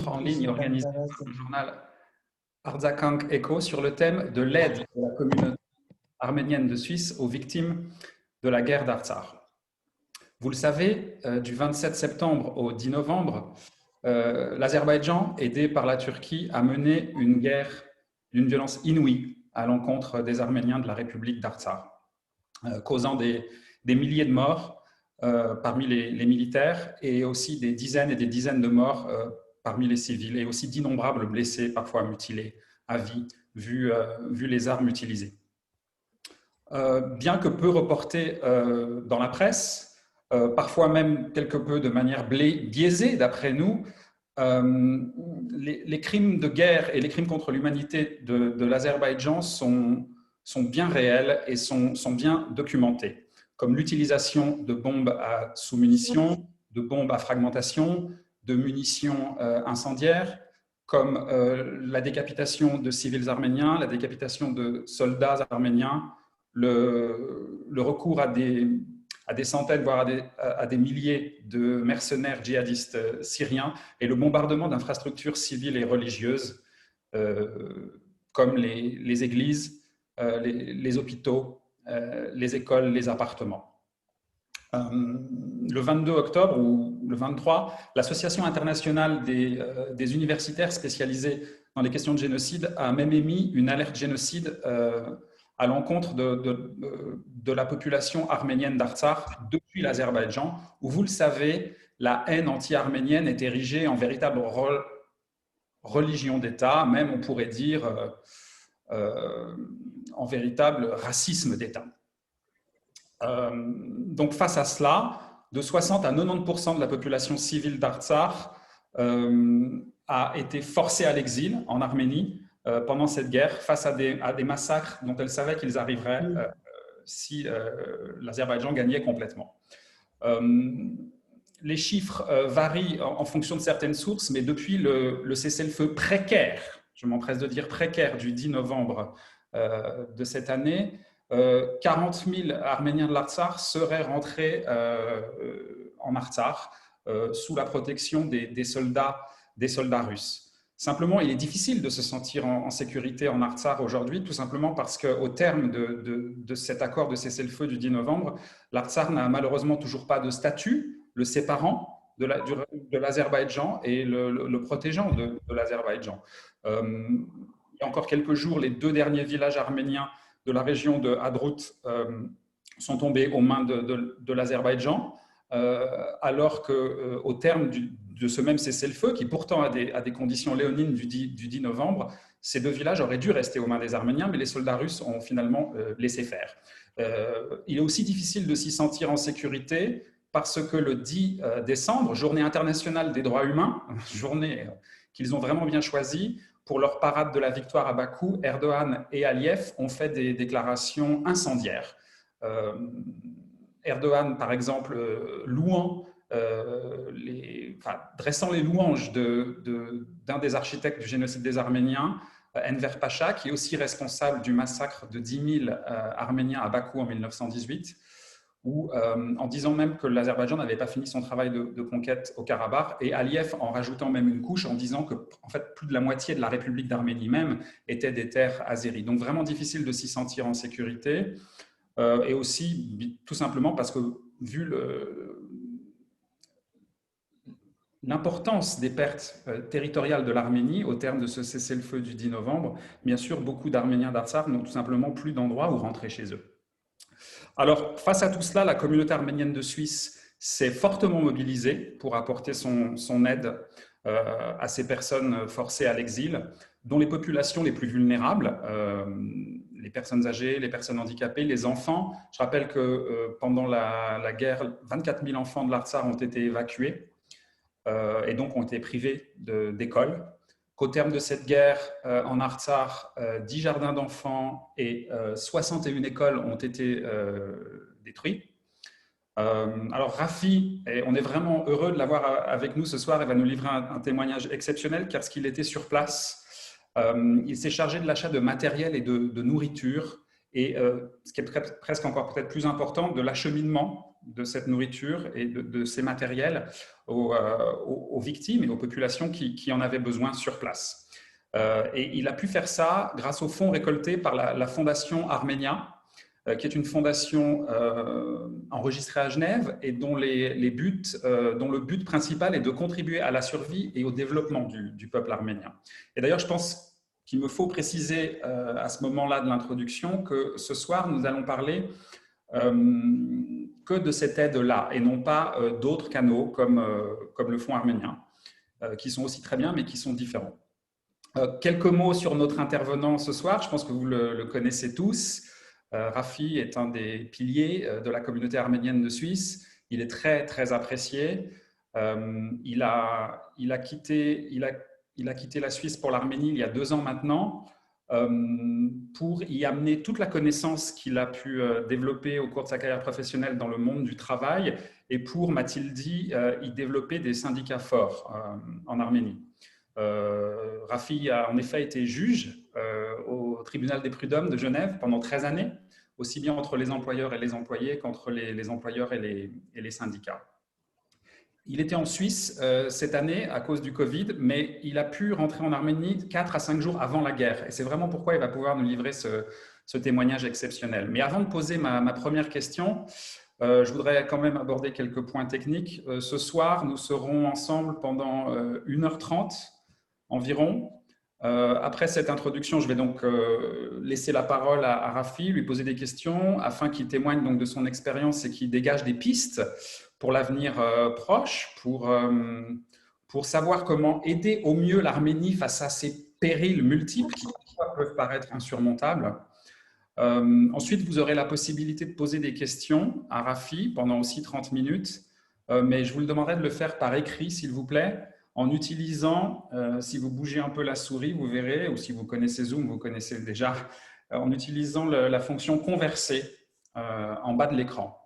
En ligne organisée par le journal Artsakh Echo sur le thème de l'aide de la communauté arménienne de Suisse aux victimes de la guerre d'Artsakh. Vous le savez, du 27 septembre au 10 novembre, l'Azerbaïdjan, aidé par la Turquie, a mené une guerre d'une violence inouïe à l'encontre des Arméniens de la République d'Artsakh, causant des milliers de morts parmi les militaires et aussi des dizaines et des dizaines de morts parmi les civils et aussi d'innombrables blessés, parfois mutilés à vie, vu les armes utilisées. Bien que peu reporté dans la presse, parfois même quelque peu de manière biaisée d'après nous, les crimes de guerre et les crimes contre l'humanité de l'Azerbaïdjan sont bien réels et sont bien documentés, comme l'utilisation de bombes à sous-munitions, de bombes à fragmentation, de munitions incendiaires, comme la décapitation de civils arméniens, la décapitation de soldats arméniens, le recours à des centaines, voire à des milliers de mercenaires djihadistes syriens et le bombardement d'infrastructures civiles et religieuses comme les églises, les hôpitaux, les écoles, les appartements. Le 22 octobre ou le 23, l'Association internationale des universitaires spécialisés dans les questions de génocide a même émis une alerte génocide à l'encontre de la population arménienne d'Artsakh depuis l'Azerbaïdjan, où, vous le savez, la haine anti-arménienne est érigée en véritable religion d'État, même on pourrait dire en véritable racisme d'État. Donc face à cela, de 60 à 90% de la population civile d'Artsakh a été forcée à l'exil en Arménie pendant cette guerre, face à des massacres dont elle savait qu'ils arriveraient si l'Azerbaïdjan gagnait complètement. Les chiffres varient en fonction de certaines sources, mais depuis le cessez-le-feu précaire, je m'empresse de dire précaire, du 10 novembre de cette année, 40 000 Arméniens de l'Artsakh seraient rentrés en Artsakh sous la protection des soldats russes. Simplement, il est difficile de se sentir en sécurité en Artsakh aujourd'hui, tout simplement parce qu'au terme de cet accord de cessez-le-feu du 10 novembre, l'Artsakh n'a malheureusement toujours pas de statut le séparant de l'Azerbaïdjan et le protégeant de l'Azerbaïdjan. Il y a encore quelques jours, les 2 derniers villages arméniens de la région de Hadrout sont tombés aux mains de l'Azerbaïdjan, alors qu'au terme de ce même cessez-le-feu, qui pourtant a des conditions léonines du 10 novembre, ces 2 villages auraient dû rester aux mains des Arméniens, mais les soldats russes ont finalement laissé faire. Il est aussi difficile de s'y sentir en sécurité parce que le 10 décembre, journée internationale des droits humains, journée qu'ils ont vraiment bien choisie, pour leur parade de la victoire à Bakou, Erdogan et Aliyev ont fait des déclarations incendiaires. Erdogan, par exemple, dressant les louanges d'un des architectes du génocide des Arméniens, Enver Pacha, qui est aussi responsable du massacre de 10 000 Arméniens à Bakou en 1918, en disant même que l'Azerbaïdjan n'avait pas fini son travail de conquête au Karabakh, et Aliyev en rajoutant même une couche en disant que en fait, plus de la moitié de la République d'Arménie même était des terres azéries. Donc vraiment difficile de s'y sentir en sécurité, et aussi tout simplement parce que vu l'importance des pertes territoriales de l'Arménie au terme de ce cessez-le-feu du 10 novembre, bien sûr, beaucoup d'Arméniens d'Artsakh n'ont tout simplement plus d'endroit où rentrer chez eux. Alors, face à tout cela, la communauté arménienne de Suisse s'est fortement mobilisée pour apporter son aide à ces personnes forcées à l'exil, dont les populations les plus vulnérables, les personnes âgées, les personnes handicapées, les enfants. Je rappelle que pendant la guerre, 24 000 enfants de l'Artsakh ont été évacués et donc ont été privés d'école. Qu'au terme de cette guerre en Artsakh, 10 jardins d'enfants et 61 écoles ont été détruits. Alors Rafi, on est vraiment heureux de l'avoir avec nous ce soir, il va nous livrer un témoignage exceptionnel car qu'il était sur place, il s'est chargé de l'achat de matériel et de nourriture et ce qui est presque encore peut-être plus important, de l'acheminement de cette nourriture et de ces matériels aux victimes et aux populations qui en avaient besoin sur place. Et il a pu faire ça grâce aux fonds récoltés par la Fondation Arménia, qui est une fondation enregistrée à Genève et dont le but principal est de contribuer à la survie et au développement du peuple arménien. Et d'ailleurs, je pense qu'il me faut préciser à ce moment-là de l'introduction que ce soir, nous allons parler que de cette aide-là et non pas d'autres canaux comme le Fonds arménien, qui sont aussi très bien, mais qui sont différents. Quelques mots sur notre intervenant ce soir. Je pense que vous le connaissez tous. Rafi est un des piliers de la communauté arménienne de Suisse. Il est très, très apprécié. Il a quitté la Suisse pour l'Arménie il y a 2 ans maintenant pour y amener toute la connaissance qu'il a pu développer au cours de sa carrière professionnelle dans le monde du travail et pour, m'a-t-il dit, y développer des syndicats forts en Arménie. Rafi a en effet été juge au tribunal des prud'hommes de Genève pendant 13 années, aussi bien entre les employeurs et les employés qu'entre les employeurs et les syndicats. Il était en Suisse cette année à cause du Covid, mais il a pu rentrer en Arménie 4 à 5 jours avant la guerre. Et c'est vraiment pourquoi il va pouvoir nous livrer ce témoignage exceptionnel. Mais avant de poser ma première question, je voudrais quand même aborder quelques points techniques. Ce soir, nous serons ensemble pendant 1h30 environ. Après cette introduction, je vais donc laisser la parole à Rafi, lui poser des questions afin qu'il témoigne donc de son expérience et qu'il dégage des pistes pour l'avenir proche, pour savoir comment aider au mieux l'Arménie face à ces périls multiples qui parfois peuvent paraître insurmontables. Ensuite, vous aurez la possibilité de poser des questions à Rafi pendant aussi 30 minutes, mais je vous le demanderai de le faire par écrit, s'il vous plaît, en utilisant, si vous bougez un peu la souris, vous verrez, ou si vous connaissez Zoom, vous connaissez déjà, en utilisant la fonction converser en bas de l'écran.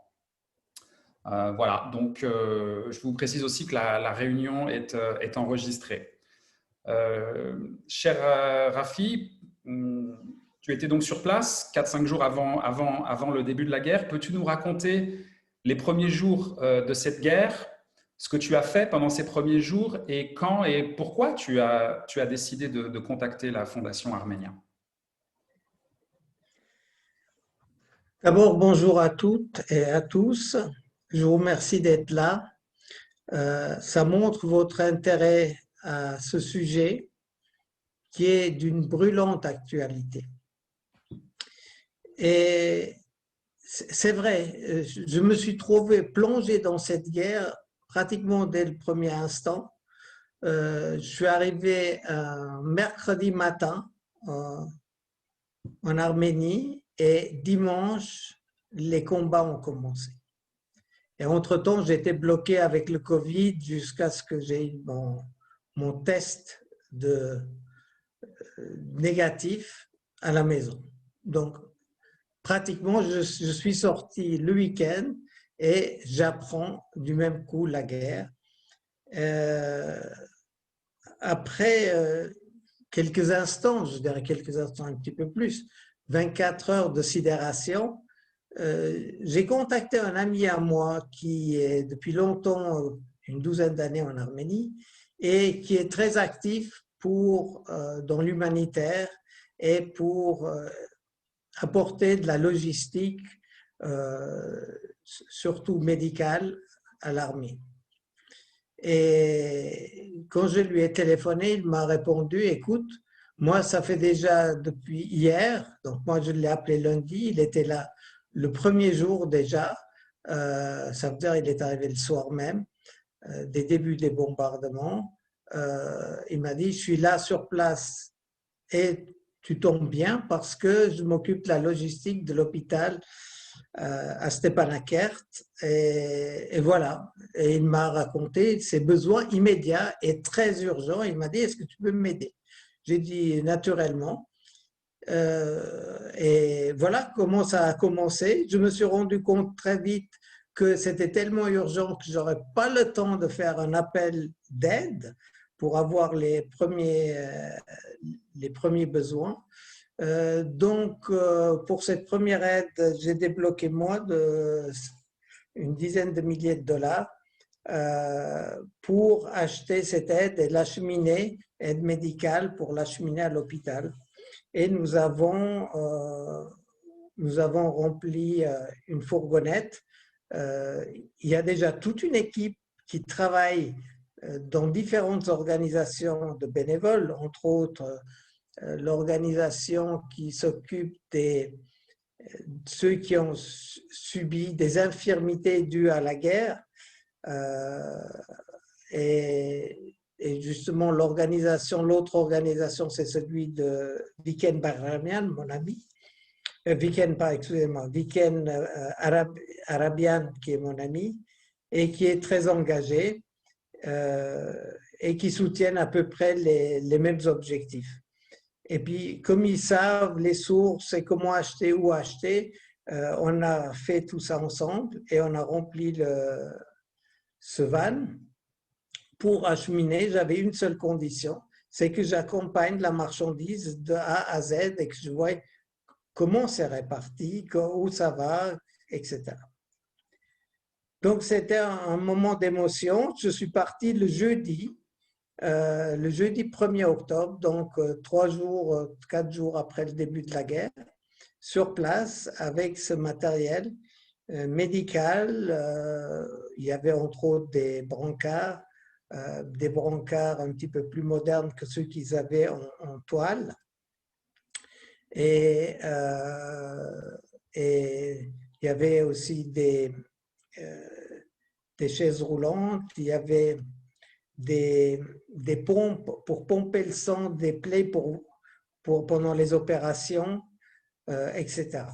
Voilà, donc je vous précise aussi que la réunion est enregistrée. Cher Rafi, tu étais donc sur place 4-5 jours avant le début de la guerre. Peux-tu nous raconter les premiers jours de cette guerre, ce que tu as fait pendant ces premiers jours et quand et pourquoi tu as décidé de contacter la Fondation Arménia? D'abord, bonjour à toutes et à tous. Je vous remercie d'être là. Ça montre votre intérêt à ce sujet qui est d'une brûlante actualité. Et c'est vrai, je me suis trouvé plongé dans cette guerre pratiquement dès le premier instant. Je suis arrivé un mercredi matin en Arménie et dimanche, les combats ont commencé. Et entre-temps, j'étais bloqué avec le Covid jusqu'à ce que j'ai eu mon test négatif à la maison. Donc, pratiquement, je suis sorti le week-end et j'apprends du même coup la guerre. Après quelques instants, je dirais quelques instants un petit peu plus, 24 heures de sidération, j'ai contacté un ami à moi qui est depuis longtemps, une douzaine d'années en Arménie, et qui est très actif dans l'humanitaire et pour apporter de la logistique, surtout médicale, à l'armée. Et quand je lui ai téléphoné, il m'a répondu, écoute, moi, ça fait déjà depuis hier, donc moi, je l'ai appelé lundi, il était là le premier jour déjà, ça veut dire il est arrivé le soir même, des débuts des bombardements. Il m'a dit, je suis là sur place et tu tombes bien parce que je m'occupe de la logistique de l'hôpital à Stepanakert et voilà. Et il m'a raconté ses besoins immédiats et très urgents. Il m'a dit, est-ce que tu peux m'aider? J'ai dit naturellement. Et voilà comment ça a commencé. Je me suis rendu compte très vite que c'était tellement urgent que je n'aurais pas le temps de faire un appel d'aide pour avoir les premiers besoins. Donc, pour cette première aide, j'ai débloqué moi une dizaine de milliers de dollars pour acheter cette aide et l'acheminer, aide médicale pour l'acheminer à l'hôpital. Et nous avons rempli une fourgonnette. Il y a déjà toute une équipe qui travaille dans différentes organisations de bénévoles, entre autres l'organisation qui s'occupe de ceux qui ont subi des infirmités dues à la guerre. Et justement, l'autre organisation, c'est celui de Viken Barabian, mon ami. Viken Arabian, qui est mon ami, et qui est très engagé et qui soutiennent à peu près les mêmes objectifs. Et puis, comme ils savent les sources et comment acheter, où acheter, on a fait tout ça ensemble et on a rempli ce van pour acheminer. J'avais une seule condition, c'est que j'accompagne la marchandise de A à Z et que je vois comment c'est réparti, où ça va, etc. Donc, c'était un moment d'émotion. Je suis parti le jeudi 1er octobre, donc 4 jours après le début de la guerre, sur place avec ce matériel médical. Il y avait entre autres des brancards un petit peu plus modernes que ceux qu'ils avaient en toile. Et il y avait aussi des chaises roulantes, il y avait des pompes pour pomper le sang des plaies pendant les opérations, etc.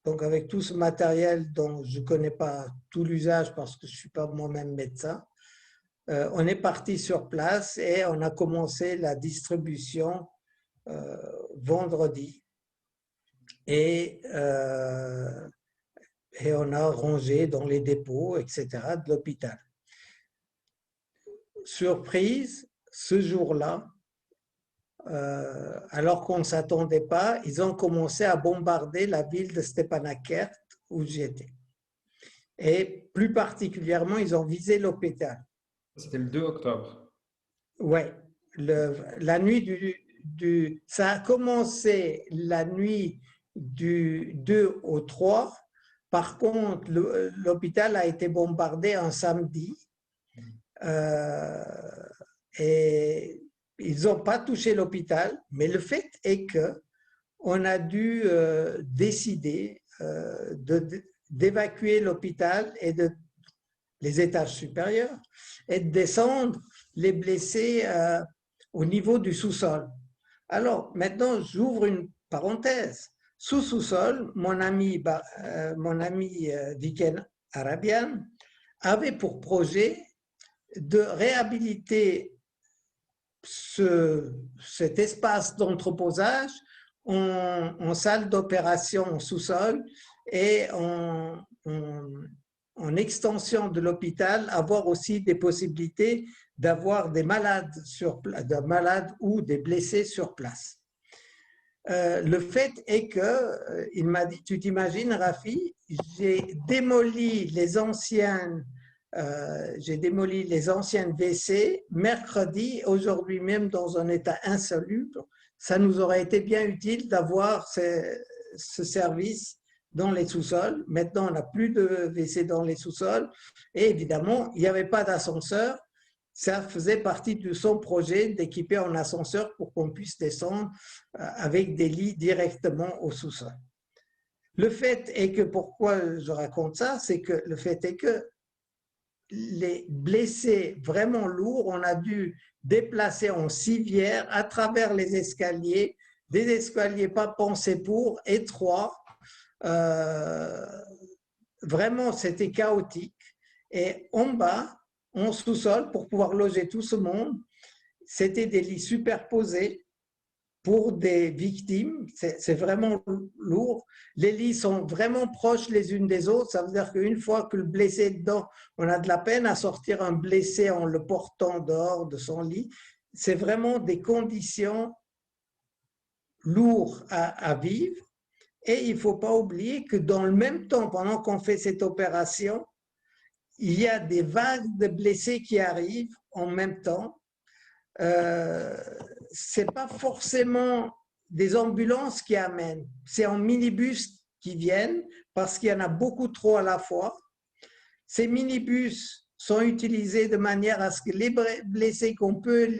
Donc, avec tout ce matériel dont je ne connais pas tout l'usage parce que je ne suis pas moi-même médecin, on est parti sur place et on a commencé la distribution vendredi. Et on a rangé dans les dépôts, etc., de l'hôpital. Surprise, ce jour-là, alors qu'on ne s'attendait pas, ils ont commencé à bombarder la ville de Stepanakert où j'étais. Et plus particulièrement, ils ont visé l'hôpital. C'était le 2 octobre. Oui, la nuit ça a commencé la nuit du 2 au 3. Par contre, l'hôpital a été bombardé un samedi. Et ils n'ont pas touché l'hôpital, mais le fait est qu'on a dû décider d'évacuer l'hôpital et les étages supérieurs et de descendre les blessés au niveau du sous-sol. Alors, maintenant, j'ouvre une parenthèse. Sous-sol, mon ami Viken Arabian avait pour projet de réhabiliter cet espace d'entreposage en salle d'opération en sous-sol et en extension de l'hôpital, avoir aussi des possibilités d'avoir des malades ou des blessés sur place. Le fait est que, il m'a dit, tu t'imagines, Rafi, j'ai démoli les anciennes WC mercredi, aujourd'hui même dans un état insalubre. Ça nous aurait été bien utile d'avoir ce service dans les sous-sols. Maintenant, on n'a plus de WC dans les sous-sols et évidemment, il n'y avait pas d'ascenseur. Ça faisait partie de son projet d'équiper un ascenseur pour qu'on puisse descendre avec des lits directement au sous-sol. Le fait est que, pourquoi je raconte ça, c'est que le fait est que les blessés vraiment lourds, on a dû déplacer en civière à travers les escaliers, des escaliers pas pensés pour, étroits. Vraiment, c'était chaotique. Et en bas, en sous-sol, pour pouvoir loger tout ce monde, c'était des lits superposés pour des victimes. C'est vraiment lourd. Les lits sont vraiment proches les unes des autres. Ça veut dire qu'une fois que le blessé est dedans, on a de la peine à sortir un blessé en le portant dehors de son lit. C'est vraiment des conditions lourdes à vivre. Et il ne faut pas oublier que dans le même temps, pendant qu'on fait cette opération, il y a des vagues de blessés qui arrivent en même temps. Ce n'est pas forcément des ambulances qui amènent, c'est en minibus qui viennent parce qu'il y en a beaucoup trop à la fois. Ces minibus sont utilisés de manière à ce que les blessés qu'on peut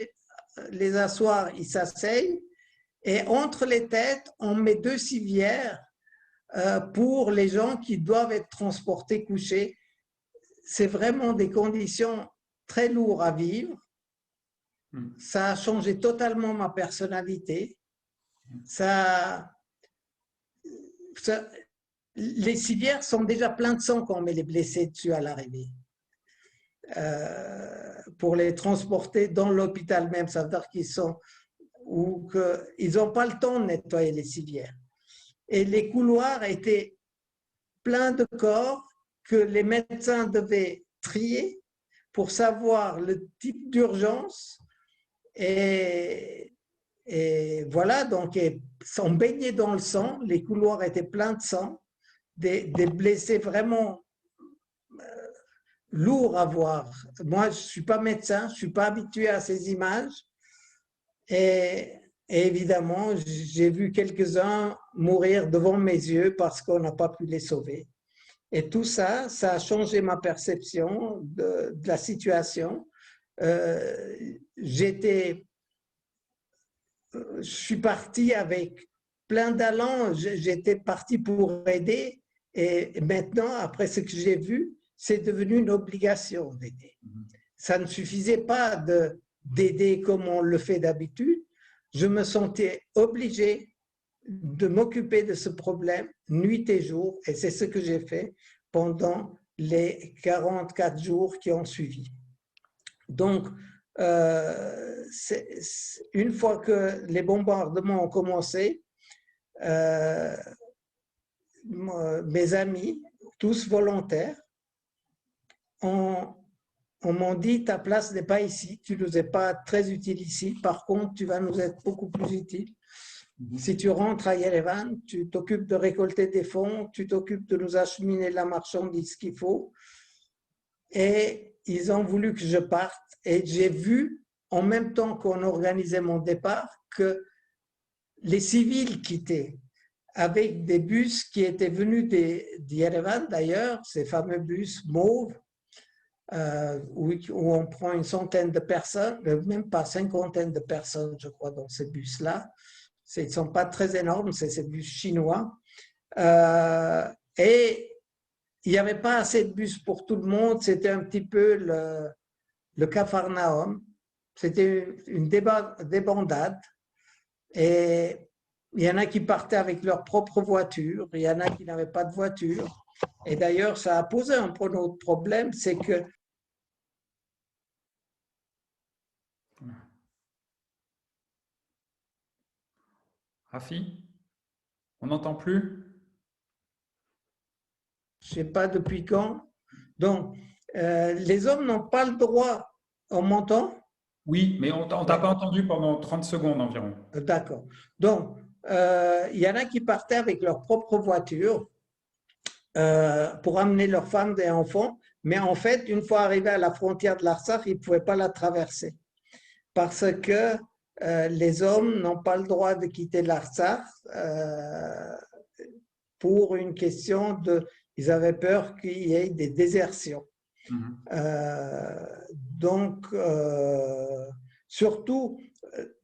les asseoir, ils s'asseyent. Et entre les têtes, on met 2 civières pour les gens qui doivent être transportés couchés. C'est vraiment des conditions très lourdes à vivre. Ça a changé totalement ma personnalité. Les civières sont déjà pleines de sang quand on met les blessés dessus à l'arrivée. Pour les transporter dans l'hôpital même, ça veut dire qu'ils sont ou qu'ils n'ont pas le temps de nettoyer les civières. Et les couloirs étaient pleins de corps que les médecins devaient trier pour savoir le type d'urgence. Et voilà, donc ils sont baignés dans le sang, les couloirs étaient pleins de sang, des blessés vraiment lourds à voir. Moi, je ne suis pas médecin, je ne suis pas habitué à ces images. Et évidemment, j'ai vu quelques-uns mourir devant mes yeux parce qu'on n'a pas pu les sauver. Et tout ça, ça a changé ma perception de la situation. Je suis parti avec plein d'allant, j'étais parti pour aider. Et maintenant, après ce que j'ai vu, c'est devenu une obligation d'aider. Ça ne suffisait pas d'aider comme on le fait d'habitude. Je me sentais obligé de m'occuper de ce problème nuit et jour, et c'est ce que j'ai fait pendant les 44 jours qui ont suivi. Donc, une fois que les bombardements ont commencé, mes amis, tous volontaires, on m'ont dit, ta place n'est pas ici, tu ne nous es pas très utile ici, par contre, tu vas nous être beaucoup plus utile. Si tu rentres à Yerevan, tu t'occupes de récolter des fonds, tu t'occupes de nous acheminer la marchandise qu'il faut. Et ils ont voulu que je parte. Et j'ai vu, en même temps qu'on organisait mon départ, que les civils quittaient avec des bus qui étaient venus d'Yerevan d'ailleurs, ces fameux bus mauves, où on prend une centaine de personnes, même pas cinquantaine de personnes, je crois, dans ces bus-là. Ils ne sont pas très énormes, c'est ces bus chinois. Et il n'y avait pas assez de bus pour tout le monde, c'était un petit peu le Capharnaüm. C'était une débandade. Et il y en a qui partaient avec leur propre voiture, il y en a qui n'avaient pas de voiture. Et d'ailleurs, ça a posé un autre problème, c'est que Rafi, on n'entend plus? je ne sais pas depuis quand. Donc, les hommes n'ont pas le droit, on m'entend? Oui, mais on ne t'a pas entendu pendant 30 secondes environ. D'accord. Donc, il y en a qui partaient avec leur propre voiture pour amener leurs femmes et enfants, mais en fait, une fois arrivés à la frontière de l'Artsakh, ils ne pouvaient pas la traverser parce que les hommes n'ont pas le droit de quitter l'Artsakh pour une question de… Ils avaient peur qu'il y ait des désertions. Donc, surtout,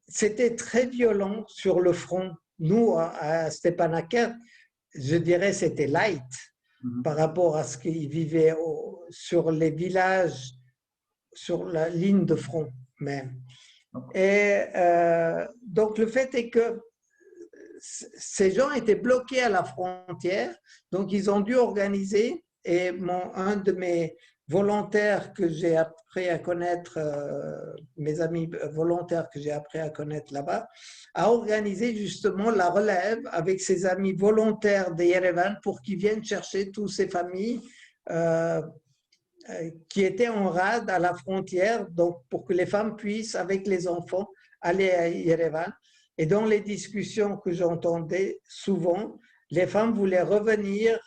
c'était très violent sur le front. Nous, à Stepanakert, je dirais c'était light par rapport à ce qu'ils vivaient sur les villages, sur la ligne de front même. Et donc, le fait est que ces gens étaient bloqués à la frontière, donc ils ont dû organiser, et un de mes volontaires que j'ai appris à connaître, mes amis volontaires que j'ai appris à connaître là-bas, a organisé justement la relève avec ses amis volontaires de Yerevan pour qu'ils viennent chercher toutes ces familles qui étaient en rade à la frontière, donc pour que les femmes puissent, avec les enfants, aller à Yerevan. Et dans les discussions que j'entendais souvent, les femmes voulaient revenir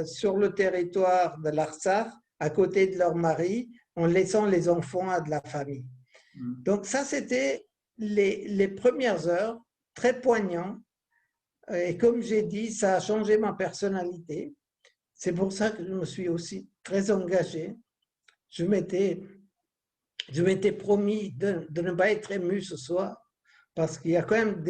sur le territoire de l'Artsakh à côté de leur mari en laissant les enfants à de la famille. Donc ça, c'était les premières heures, très poignant. Et comme j'ai dit, ça a changé ma personnalité. C'est pour ça que je me suis aussi très engagé. Je m'étais promis de ne pas être ému ce soir, parce qu'il y a quand même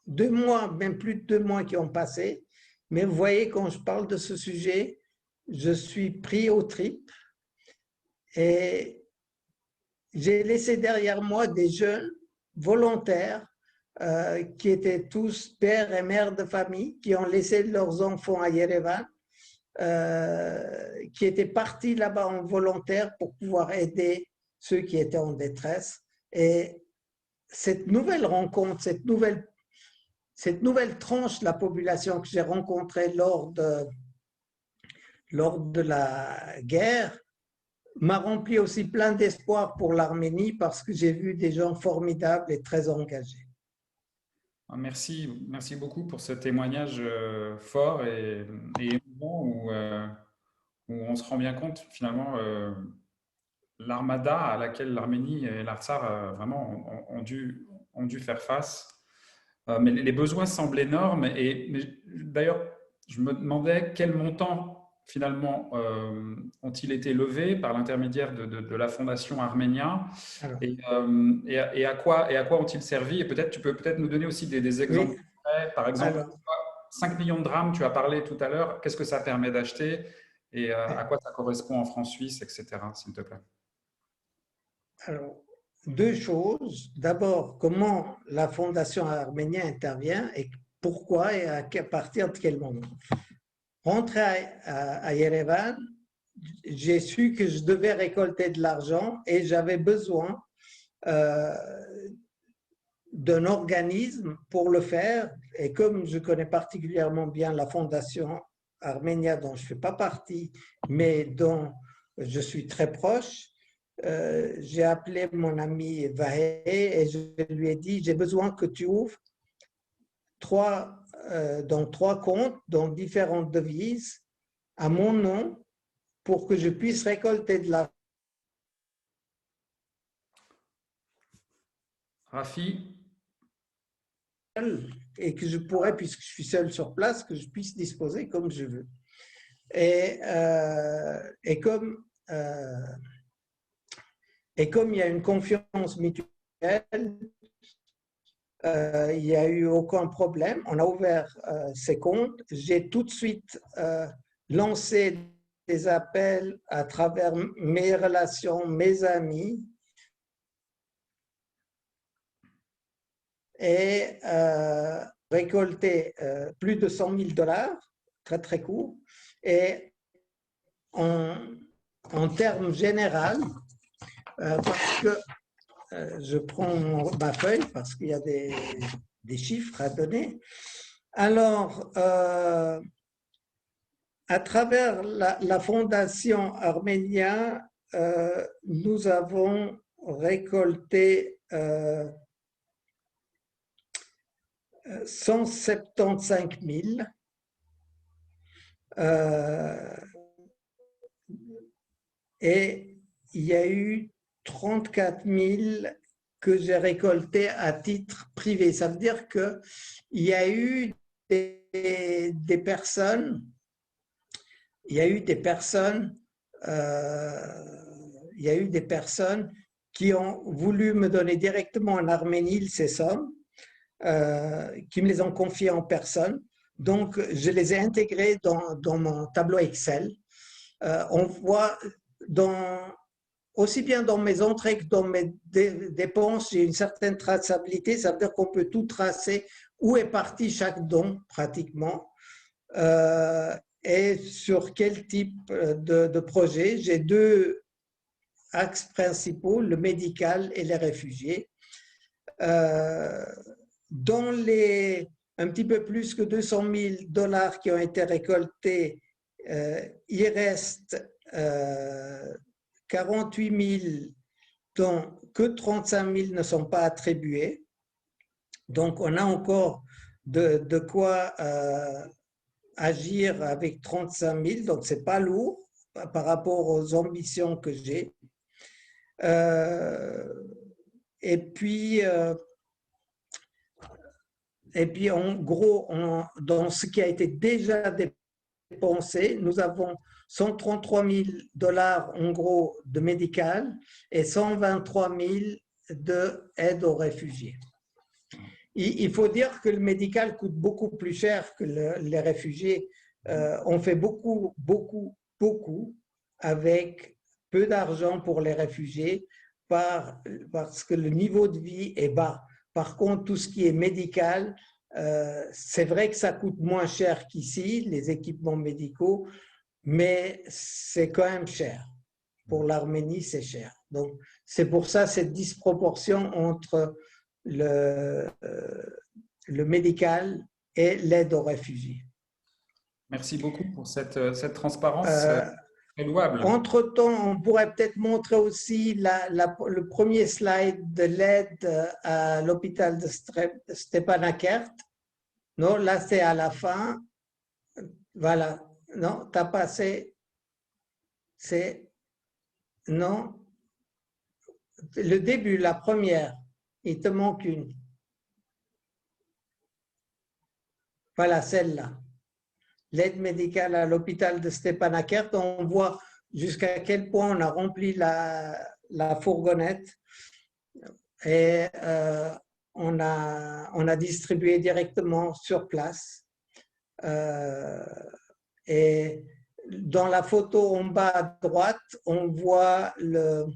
2 mois, même plus de 2 mois qui ont passé. Mais vous voyez, quand je parle de ce sujet, je suis pris aux tripes. Et j'ai laissé derrière moi des jeunes volontaires qui étaient tous pères et mères de famille, qui ont laissé leurs enfants à Yerevan, qui étaient partis là-bas en volontaire pour pouvoir aider ceux qui étaient en détresse. Et cette nouvelle rencontre, cette nouvelle tranche de la population que j'ai rencontrée lors de la guerre m'a rempli aussi plein d'espoir pour l'Arménie, parce que j'ai vu des gens formidables et très engagés. Merci, merci beaucoup pour ce témoignage fort et émouvant où on se rend bien compte finalement l'armada à laquelle l'Arménie et l'Artsakh vraiment ont dû faire face. Mais les besoins semblent énormes. D'ailleurs, je me demandais quel montant finalement ont-ils été levés par l'intermédiaire de la Fondation Arménia Alors, et à quoi ont-ils servi? Et peut-être tu peux peut-être nous donner aussi des exemples oui, concrets. Par exemple, alors, 5 millions de drams, tu as parlé tout à l'heure. Qu'est-ce que ça permet d'acheter et à oui. quoi ça correspond en francs suisses, etc., s'il te plaît. Alors, 2 choses. D'abord, comment la Fondation arménienne intervient et pourquoi et à partir de quel moment. Rentré à Yerevan, j'ai su que je devais récolter de l'argent et j'avais besoin euh, d'un organisme pour le faire. Et comme je connais particulièrement bien la Fondation Arménia, dont je ne fais pas partie, mais dont je suis très proche, j'ai appelé mon ami Vahé et je lui ai dit, j'ai besoin que tu ouvres dans 3 comptes, dans différentes devises, à mon nom, pour que je puisse récolter de l'argent Rafi, et que je pourrais, puisque je suis seul sur place, que je puisse disposer comme je veux. Et comme il y a une confiance mutuelle, il n'y a eu aucun problème. On a ouvert ces comptes. J'ai tout de suite lancé des appels à travers mes relations, mes amis, et récolté plus de 100 000 $, très très court. Et en termes généraux, parce que je prends ma feuille parce qu'il y a des chiffres à donner. Alors, à travers la Fondation Arménia, nous avons récolté 175 000. Et il y a eu 34 000 que j'ai récoltés à titre privé. Ça veut dire qu'il y a eu des personnes, qui ont voulu me donner directement en Arménie ces sommes, qui me les ont confiées en personne. Donc, je les ai intégrées dans mon tableau Excel. On voit aussi bien dans mes entrées que dans mes dépenses, j'ai une certaine traçabilité. Ça veut dire qu'on peut tout tracer, où est parti chaque don pratiquement, et sur quel type de projet. J'ai 2 axes principaux, le médical et les réfugiés. Dans les un petit peu plus que 200 000 $ qui ont été récoltés, il reste 48 000, dont que 35 000 ne sont pas attribués. Donc, on a encore de quoi agir avec 35 000, donc ce n'est pas lourd par rapport aux ambitions que j'ai. Et puis, en gros, dans ce qui a été déjà dépensé, nous avons 133 000 dollars en gros de médical et 123 000 d'aide aux réfugiés. Il faut dire que le médical coûte beaucoup plus cher que les réfugiés. On fait beaucoup avec peu d'argent pour les réfugiés parce que le niveau de vie est bas. Par contre, tout ce qui est médical, c'est vrai que ça coûte moins cher qu'ici, les équipements médicaux, mais c'est quand même cher. Pour l'Arménie, c'est cher. Donc, c'est pour ça cette disproportion entre le médical et l'aide aux réfugiés. Merci beaucoup pour cette transparence très louable. Entre-temps, on pourrait peut-être montrer aussi le premier slide de l'aide à l'hôpital de Stepanakert. Non, là, c'est à la fin. Voilà. Non, tu as passé. C'est. Non. Le début, la première. Il te manque une. Voilà, celle-là. L'aide médicale à l'hôpital de Stepanakert. On voit jusqu'à quel point on a rempli la fourgonnette et on a distribué directement sur place. Et dans la photo en bas à droite, on voit le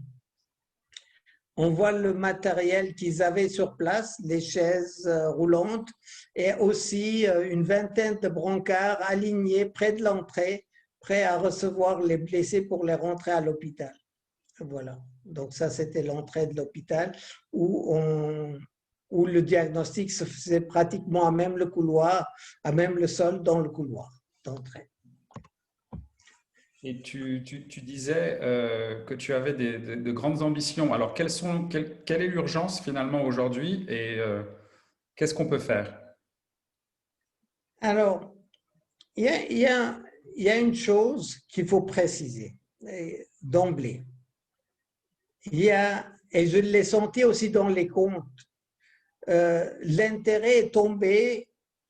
matériel qu'ils avaient sur place, les chaises roulantes et aussi une vingtaine de brancards alignés près de l'entrée, prêts à recevoir les blessés pour les rentrer à l'hôpital. Voilà. Donc ça, c'était l'entrée de l'hôpital où le diagnostic se faisait pratiquement à même le couloir, à même le sol dans le couloir d'entrée. Et tu disais que tu avais de grandes ambitions. Alors, quelle est l'urgence finalement aujourd'hui et qu'est-ce qu'on peut faire? Alors, il y a une chose qu'il faut préciser d'emblée. Et je l'ai senti aussi dans les comptes, l'intérêt est tombé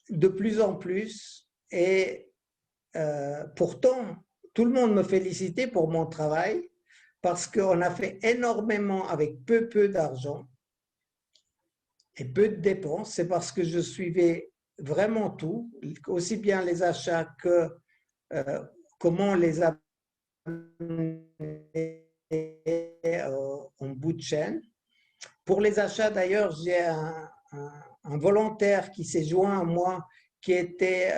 de plus en plus et pourtant, tout le monde me félicitait pour mon travail parce qu'on a fait énormément avec peu d'argent et peu de dépenses. C'est parce que je suivais vraiment tout, aussi bien les achats que comment les amener en bout de chaîne. Pour les achats, d'ailleurs, j'ai un volontaire qui s'est joint à moi qui était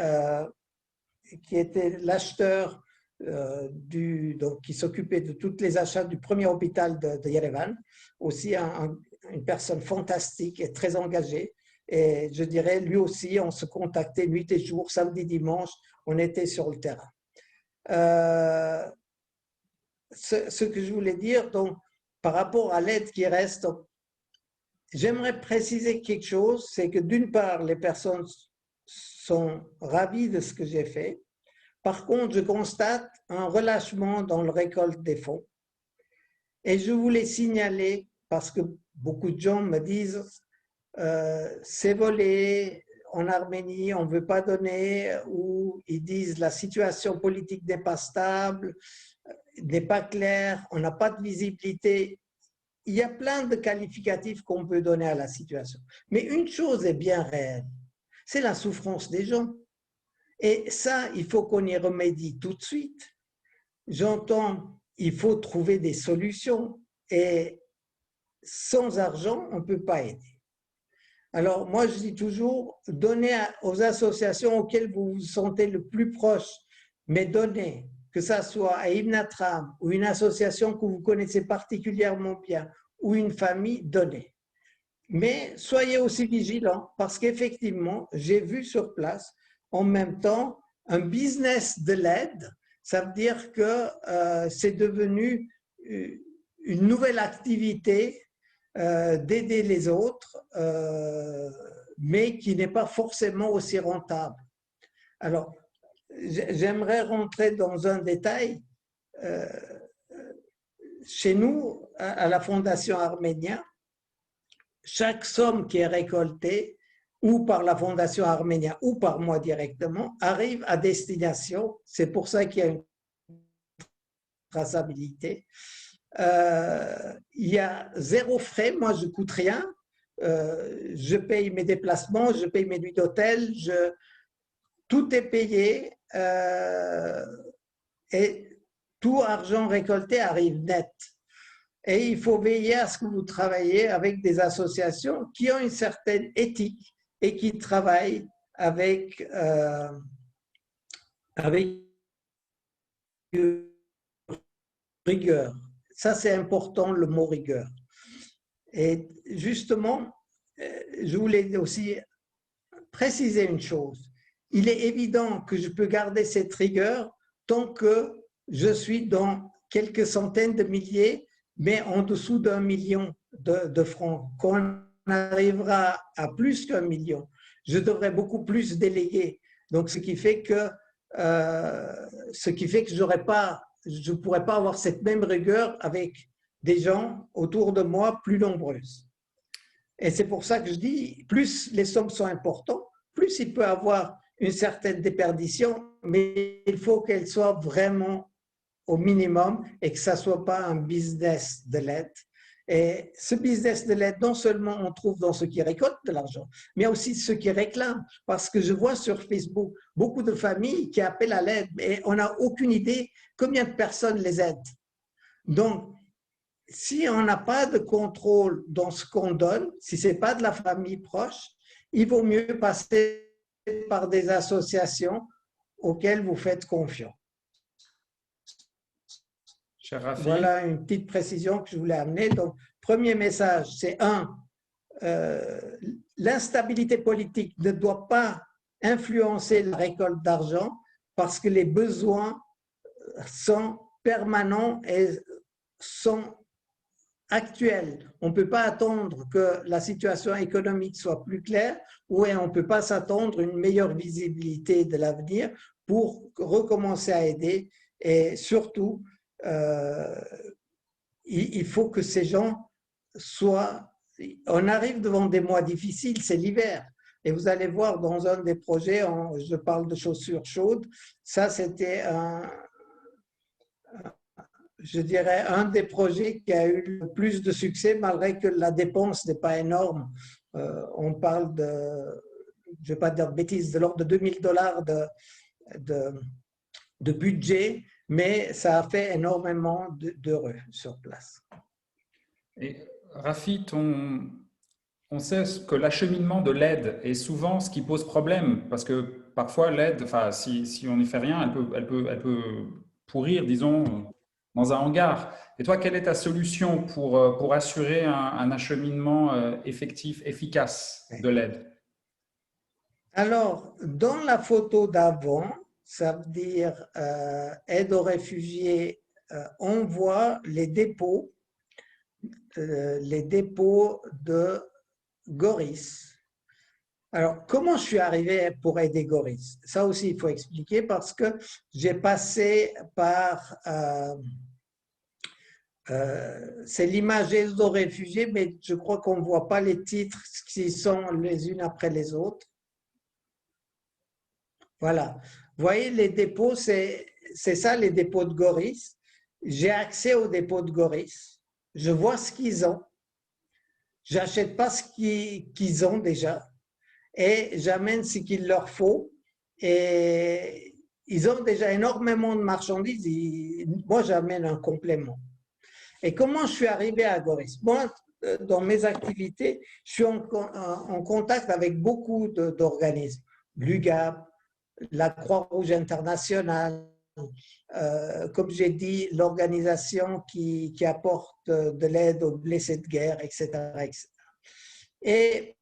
l'acheteur donc qui s'occupait de tous les achats du premier hôpital de Yerevan, aussi une personne fantastique et très engagée. Et je dirais, lui aussi, on se contactait nuit et jour, samedi, dimanche, on était sur le terrain. Ce que je voulais dire, donc, par rapport à l'aide qui reste, j'aimerais préciser quelque chose, c'est que d'une part, les personnes sont ravies de ce que j'ai fait. Par contre, je constate un relâchement dans le récolte des fonds. Et je voulais signaler, parce que beaucoup de gens me disent c'est volé en Arménie, on ne veut pas donner, ou ils disent la situation politique n'est pas stable, n'est pas claire, on n'a pas de visibilité. Il y a plein de qualificatifs qu'on peut donner à la situation. Mais une chose est bien réelle, c'est la souffrance des gens. Et ça, il faut qu'on y remédie tout de suite. J'entends, il faut trouver des solutions et sans argent, on ne peut pas aider. Alors, moi, je dis toujours, donnez aux associations auxquelles vous vous sentez le plus proche, mais donnez, que ça soit à Ibn Atram ou une association que vous connaissez particulièrement bien ou une famille, donnez. Mais soyez aussi vigilants parce qu'effectivement, j'ai vu sur place en même temps un business de l'aide. Ça veut dire que c'est devenu une nouvelle activité d'aider les autres, mais qui n'est pas forcément aussi rentable. Alors, j'aimerais rentrer dans un détail. euh, chez nous, à la Fondation Arménia, chaque somme qui est récoltée, ou par la Fondation Arménia, ou par moi directement, arrive à destination. C'est pour ça qu'il y a une traçabilité. Il y a zéro frais, moi je ne coûte rien. Je paye mes déplacements, je paye mes nuits d'hôtel, tout est payé et tout argent récolté arrive net. Et il faut veiller à ce que vous travaillez avec des associations qui ont une certaine éthique et qui travaillent avec rigueur. Ça, c'est important, le mot rigueur. Et justement, je voulais aussi préciser une chose. Il est évident que je peux garder cette rigueur tant que je suis dans quelques centaines de milliers, mais en dessous d'1 million de francs. Quand on arrivera à plus qu'1 million, je devrais beaucoup plus déléguer. Donc, ce qui fait que je ne pourrais pas avoir cette même rigueur avec des gens autour de moi plus nombreuses. Et c'est pour ça que je dis, plus les sommes sont importantes, plus il peut avoir une certaine déperdition, mais il faut qu'elle soit vraiment au minimum et que ça ne soit pas un business de l'aide. Et ce business de l'aide, non seulement on trouve dans ceux qui récoltent de l'argent, mais aussi ceux qui réclament. Parce que je vois sur Facebook beaucoup de familles qui appellent à l'aide et on n'a aucune idée combien de personnes les aident. Donc, si on n'a pas de contrôle dans ce qu'on donne, si ce n'est pas de la famille proche, il vaut mieux passer par des associations auxquelles vous faites confiance. Cher Rafi. Voilà une petite précision que je voulais amener. Donc, premier message, c'est l'instabilité politique ne doit pas influencer la récolte d'argent parce que les besoins sont permanents et sont actuels. On ne peut pas attendre que la situation économique soit plus claire ou on ne peut pas s'attendre à une meilleure visibilité de l'avenir pour recommencer à aider. Et surtout, il faut que ces gens soient… On arrive devant des mois difficiles, c'est l'hiver. Et vous allez voir dans un des projets, je parle de chaussures chaudes, ça c'était je dirais, un des projets qui a eu le plus de succès, malgré que la dépense n'est pas énorme. On parle je ne vais pas dire de bêtises, de l'ordre de 2000 $ de budget, mais ça a fait énormément d'heureux sur place. Et Rafi, on sait que l'acheminement de l'aide est souvent ce qui pose problème, parce que parfois l'aide, enfin, si on n'y fait rien, elle peut pourrir, disons, dans un hangar. Et toi, quelle est ta solution pour assurer un acheminement effectif, efficace de l'aide? Alors, dans la photo d'avant, ça veut dire aide aux réfugiés, on voit les dépôts de Goris. Alors, comment je suis arrivé pour aider Goris? Ça aussi, il faut expliquer parce que j'ai passé par… c'est l'image des réfugiés, mais je crois qu'on ne voit pas les titres qui sont les unes après les autres. Voilà. Vous voyez, les dépôts, c'est ça, les dépôts de Goris. J'ai accès aux dépôts de Goris. Je vois ce qu'ils ont. J'achète pas ce qu'ils ont déjà et j'amène ce qu'il leur faut. Et ils ont déjà énormément de marchandises. Moi, j'amène un complément. Et comment je suis arrivé à Goris? Moi, dans mes activités, je suis en contact avec beaucoup d'organismes. L'UGAP, la Croix-Rouge internationale, comme j'ai dit, l'organisation qui apporte de l'aide aux blessés de guerre, etc. etc. Et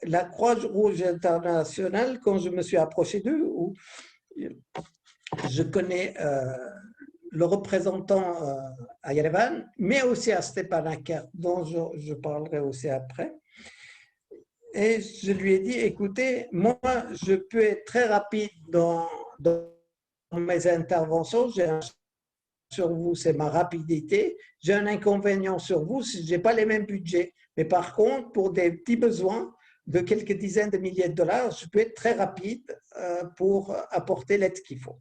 la Croix-Rouge internationale, quand je me suis approché d'eux, je connais le représentant à Yerevan, mais aussi à Stepanakert, dont je parlerai aussi après. Et je lui ai dit, écoutez, moi, je peux être très rapide dans mes interventions, j'ai un sur vous, c'est ma rapidité. J'ai un inconvénient sur vous, je n'ai pas les mêmes budgets. Mais par contre, pour des petits besoins de quelques dizaines de milliers de dollars, je peux être très rapide pour apporter l'aide qu'il faut.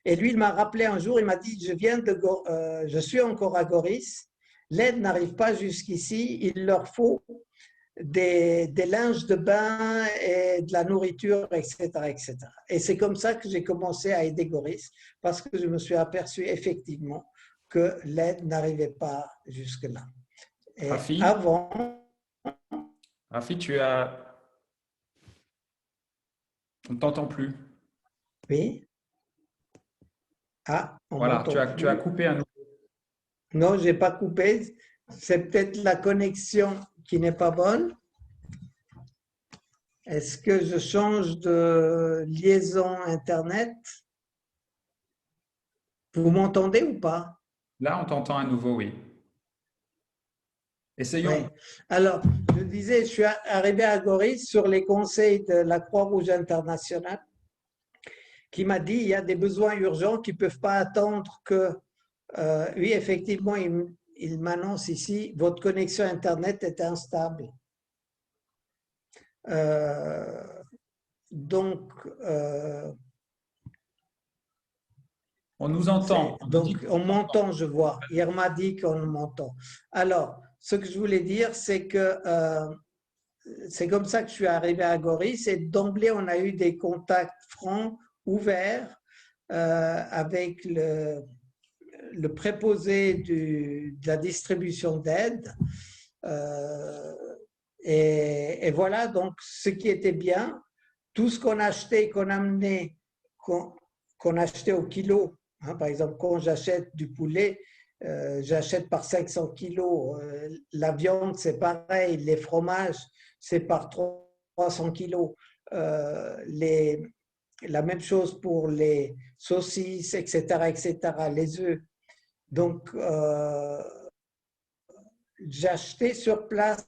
Et lui, il m'a rappelé un jour, il m'a dit, je suis encore à Goris, l'aide n'arrive pas jusqu'ici, il leur faut des linges de bain et de la nourriture, etc., etc. Et c'est comme ça que j'ai commencé à aider Goris, parce que je me suis aperçu effectivement que l'aide n'arrivait pas jusque-là. Et Rafi, avant, Rafi, on ne t'entend plus. oui, on Voilà, m'entend tu as plus. coupé un nouveau. Non, je n'ai pas coupé. C'est peut-être la connexion qui n'est pas bonne. Est-ce que je change de liaison Internet? Vous m'entendez ou pas? Là, on t'entend à nouveau, oui. Oui. Essayons. Alors, je disais, je suis arrivé à Goris sur les conseils de la Croix-Rouge internationale qui m'a dit il y a des besoins urgents qui ne peuvent pas attendre que. Oui, effectivement, il m'annonce ici votre connexion Internet est instable. Euh, donc, On nous entend. On nous dit donc, qu'on on nous entend. m'entend, je vois. Hier m'a dit qu'on m'entend. Alors, ce que je voulais dire, c'est que c'est comme ça que je suis arrivé à Goris et d'emblée, on a eu des contacts francs, ouverts, avec le préposé de la distribution d'aide. Euh, voilà, donc ce qui était bien, tout ce qu'on achetait, qu'on amenait, qu'on achetait au kilo, hein, par exemple, quand j'achète du poulet, j'achète par 500 kilos. La viande, c'est pareil. Les fromages, c'est par 300 kilos. La même chose pour les saucisses, etc., etc., les œufs. Donc, j'ai acheté sur place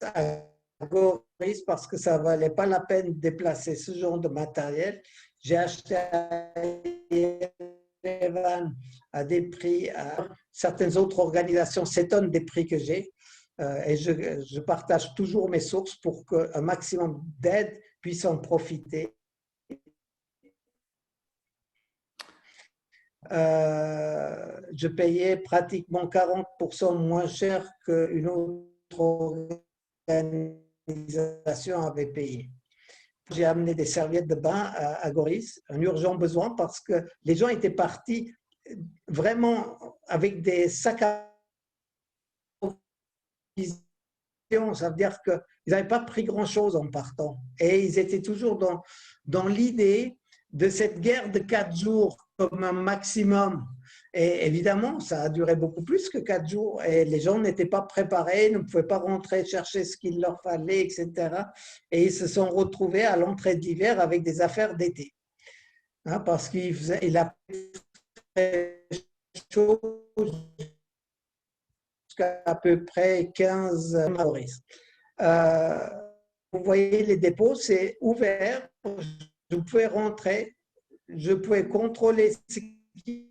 à Goris parce que ça ne valait pas la peine de déplacer ce genre de matériel. J'ai acheté à Erevan à des prix, certaines autres organisations s'étonnent des prix que j'ai. Et je partage toujours mes sources pour qu'un maximum d'aide puisse en profiter. Je payais pratiquement 40% moins cher qu'une autre organisation avait payé. J'ai amené des serviettes de bain à Goris, un urgent besoin, parce que les gens étaient partis vraiment avec des sacs à provisions. Ça veut dire qu'ils n'avaient pas pris grand-chose en partant. Et ils étaient toujours dans l'idée de cette guerre de 4 jours comme un maximum. Et évidemment, ça a duré beaucoup plus que 4 jours et les gens n'étaient pas préparés, ne pouvaient pas rentrer chercher ce qu'il leur fallait, etc. Et ils se sont retrouvés à l'entrée de l'hiver avec des affaires d'été. Hein, parce qu'il a fait chaud jusqu'à peu près 15 Maurice. Vous voyez, les dépôts, c'est ouvert. Je pouvais rentrer, je pouvais contrôler ce qu'il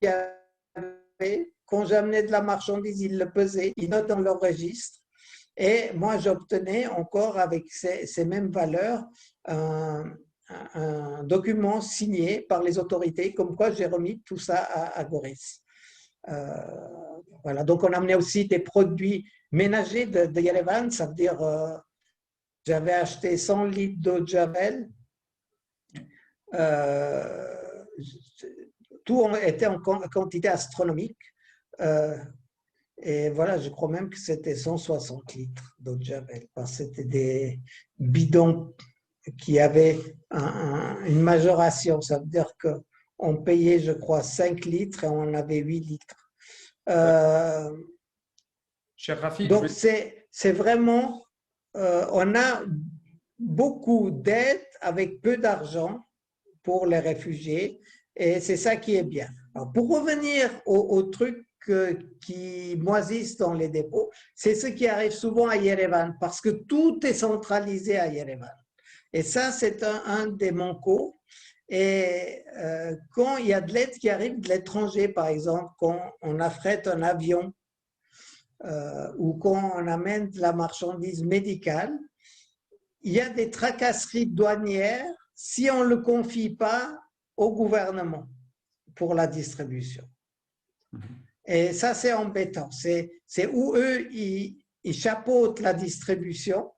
y avait. Quand j'amenais de la marchandise, ils le pesaient, ils notent dans leur registre. Et moi, j'obtenais encore avec ces mêmes valeurs un document signé par les autorités, comme quoi j'ai remis tout ça à Goris. Voilà, donc on amenait aussi des produits ménagers de Yerevan, ça veut dire j'avais acheté 100 litres d'eau de Javel. Tout était en quantité astronomique. Et voilà, je crois même que c'était 160 litres d'eau de Javel, parce que c'était des bidons qui avaient une majoration. Ça veut dire qu'on payait, je crois, 5 litres et on avait 8 litres. Cher Rafi, Donc, c'est vraiment, on a beaucoup d'aide avec peu d'argent pour les réfugiés et c'est ça qui est bien. Alors, pour revenir au truc qui moisissent dans les dépôts, c'est ce qui arrive souvent à Yerevan parce que tout est centralisé à Yerevan. Et ça, c'est un des mancos. Et quand il y a de l'aide qui arrive de l'étranger, par exemple, quand on affrète un avion ou quand on amène de la marchandise médicale, il y a des tracasseries douanières si on ne le confie pas au gouvernement pour la distribution. Et ça, c'est embêtant. C'est où eux, ils chapeautent la distribution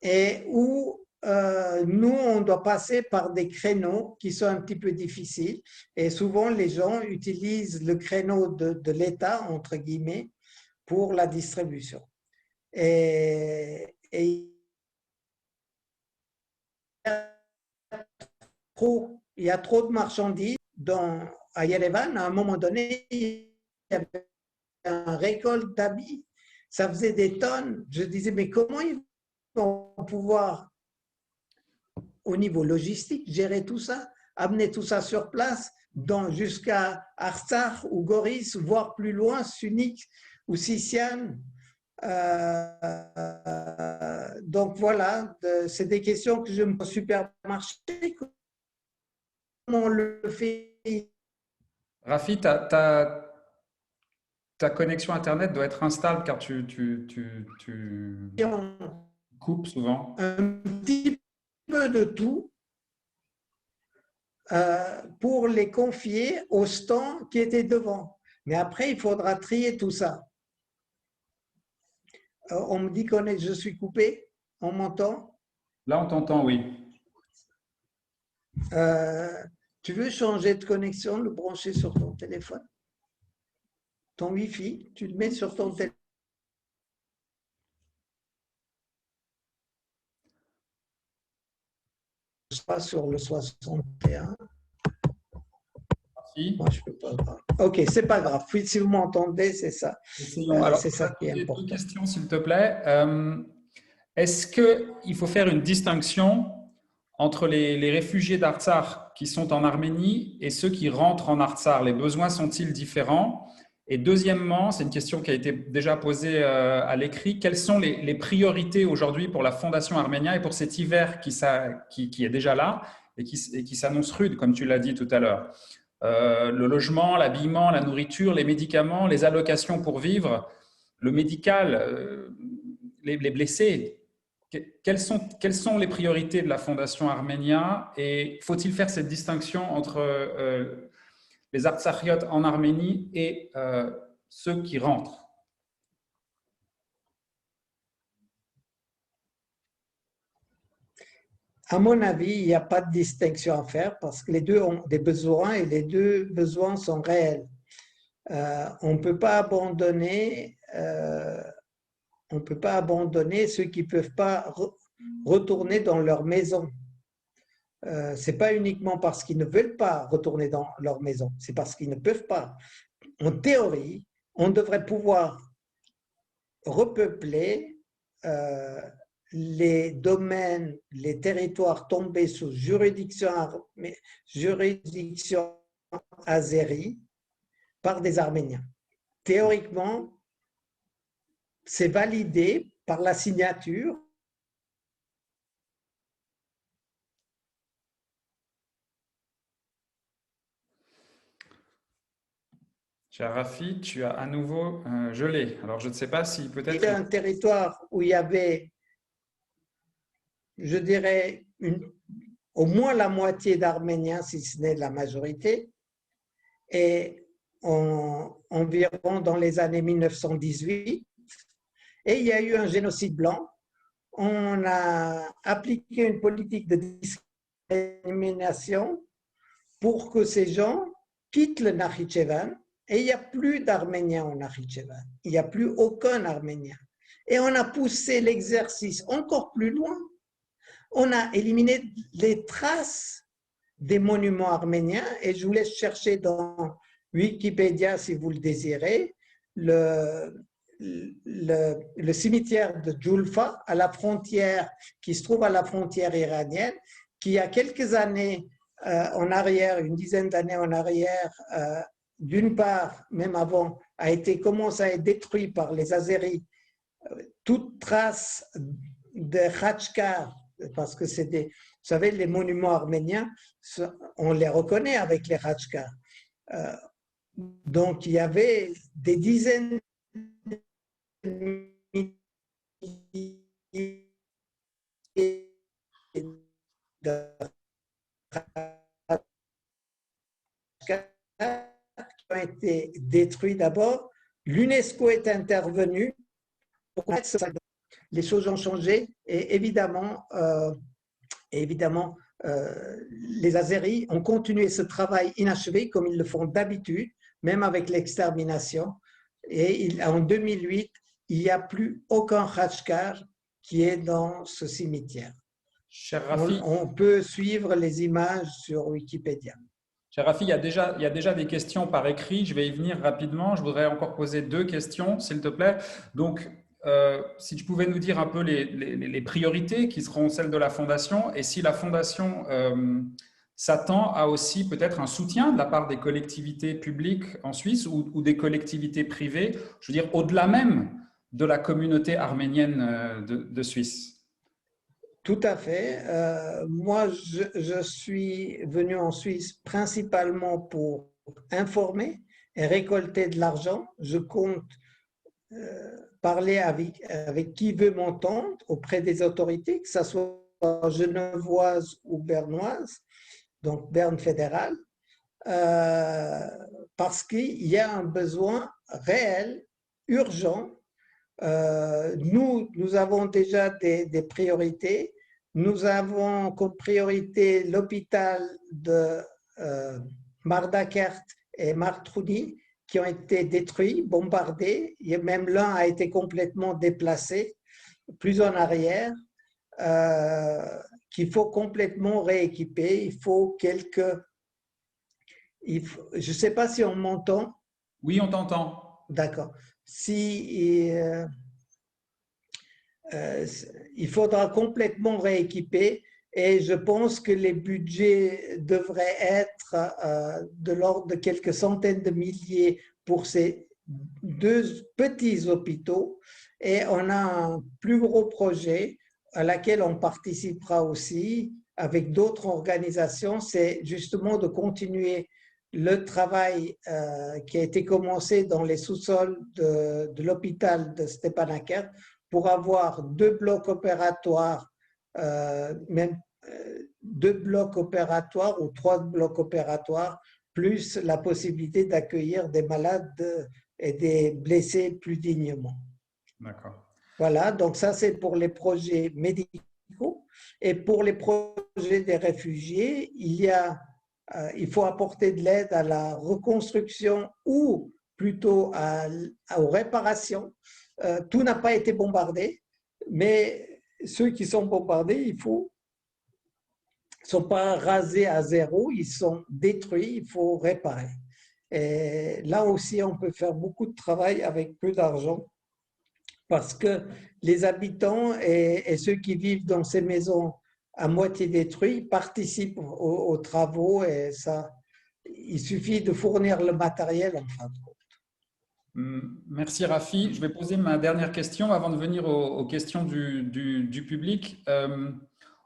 et où nous, on doit passer par des créneaux qui sont un petit peu difficiles. Et souvent, les gens utilisent le créneau de l'État, entre guillemets, pour la distribution. Et il y a trop de marchandises à Yerevan. À un moment donné, il y avait une récolte d'habits. Ça faisait des tonnes. Je disais, mais comment ils vont pouvoir, au niveau logistique, gérer tout ça, amener tout ça sur place, jusqu'à Artsakh ou Goris, voire plus loin, Sunik ou Sisian. Donc voilà, c'est des questions que je me pose au supermarché. Comment on le fait? Rafi, ta connexion Internet doit être instable car tu coupes souvent. Un petit peu de tout pour les confier au stand qui était devant. Mais après, il faudra trier tout ça. On me dit que je suis coupé. On m'entend? Là, on t'entend, oui. Tu veux changer de connexion, le brancher sur ton téléphone? Ton Wi-Fi, tu le mets sur ton téléphone. Pas sur le 61. Si. Moi, je peux pas. Ok, c'est pas grave. Si vous m'entendez, c'est ça. C'est ça qui est important. Deux questions, s'il te plaît. Est-ce qu'il faut faire une distinction entre les réfugiés d'Artsakh qui sont en Arménie et ceux qui rentrent en Artsakh? Les besoins sont-ils différents? Et deuxièmement, c'est une question qui a été déjà posée à l'écrit, quelles sont les priorités aujourd'hui pour la Fondation Arménia et pour cet hiver qui est déjà là et qui s'annonce rude, comme tu l'as dit tout à l'heure? Le logement, l'habillement, la nourriture, les médicaments, les allocations pour vivre, le médical, les blessés. Quelles sont les priorités de la Fondation Arménia et faut-il faire cette distinction entre les Artsakhiot en Arménie et ceux qui rentrent? À mon avis, il n'y a pas de distinction à faire parce que les deux ont des besoins et les deux besoins sont réels. On ne peut pas abandonner ceux qui ne peuvent pas retourner dans leur maison. Ce n'est pas uniquement parce qu'ils ne veulent pas retourner dans leur maison, c'est parce qu'ils ne peuvent pas. En théorie, on devrait pouvoir repeupler les domaines, les territoires tombés sous juridiction azérie par des Arméniens. Théoriquement, c'est validé par la signature. Cher Rafi, tu as à nouveau gelé. Alors, je ne sais pas si peut-être… Il y a un territoire où il y avait, je dirais, au moins la moitié d'Arméniens, si ce n'est la majorité, et environ dans les années 1918. Et il y a eu un génocide blanc. On a appliqué une politique de discrimination pour que ces gens quittent le Nakhichevan. Et il n'y a plus d'Arméniens au Nakhichevan. Il n'y a plus aucun Arménien. Et on a poussé l'exercice encore plus loin. On a éliminé les traces des monuments arméniens. Et je vous laisse chercher dans Wikipédia, si vous le désirez, le cimetière de Julfa, à la frontière, qui se trouve à la frontière iranienne, qui il y a quelques années en arrière, une dizaine d'années en arrière, d'une part, même avant, commencé à être détruit par les Azéris. Toute trace de Khachkar parce que c'est des, vous savez, les monuments arméniens, on les reconnaît avec les Khachkars. Donc, il y avait des dizaines de milliers de qui ont été détruits d'abord. L'UNESCO est intervenu pour commettre ça. Les choses ont changé et évidemment, les Azéris ont continué ce travail inachevé comme ils le font d'habitude, même avec l'extermination. Et en 2008, il n'y a plus aucun Khachkar qui est dans ce cimetière. Cher Rafi, On peut suivre les images sur Wikipédia. cher Rafi, il y a déjà des questions par écrit. Je vais y venir rapidement. Je voudrais encore poser deux questions, s'il te plaît. Donc, si tu pouvais nous dire un peu les priorités qui seront celles de la Fondation et si la Fondation s'attend à aussi peut-être un soutien de la part des collectivités publiques en Suisse ou des collectivités privées, je veux dire au-delà même de la communauté arménienne de Suisse. Tout à fait. Moi, je suis venu en Suisse principalement pour informer et récolter de l'argent. Je compte parler avec qui veut m'entendre auprès des autorités, que ce soit genevoise ou bernoise, donc Berne fédéral, parce qu'il y a un besoin réel, urgent. Nous avons déjà des priorités. Nous avons comme priorité l'hôpital de Mardakert et Martrouni qui ont été détruits, bombardés. Et même l'un a été complètement déplacé, plus en arrière, qu'il faut complètement rééquiper. Il faut quelques... je ne sais pas si on m'entend. Oui, on t'entend. D'accord. Il faudra complètement rééquiper et je pense que les budgets devraient être de l'ordre de quelques centaines de milliers pour ces deux petits hôpitaux et on a un plus gros projet à laquelle on participera aussi avec d'autres organisations, c'est justement de continuer le travail qui a été commencé dans les sous-sols de l'hôpital de Stepanakert pour avoir deux blocs opératoires, même deux blocs opératoires ou trois blocs opératoires, plus la possibilité d'accueillir des malades et des blessés plus dignement. D'accord. Voilà, donc ça c'est pour les projets médicaux. Et pour les projets des réfugiés, il faut apporter de l'aide à la reconstruction ou plutôt aux réparations. Tout n'a pas été bombardé, mais ceux qui sont bombardés, ne sont pas rasés à zéro, ils sont détruits, il faut réparer. Et là aussi, on peut faire beaucoup de travail avec peu d'argent parce que les habitants et ceux qui vivent dans ces maisons à moitié détruites participent aux travaux et ça, il suffit de fournir le matériel en fin de compte. Merci Rafi. Je vais poser ma dernière question avant de venir aux questions du public.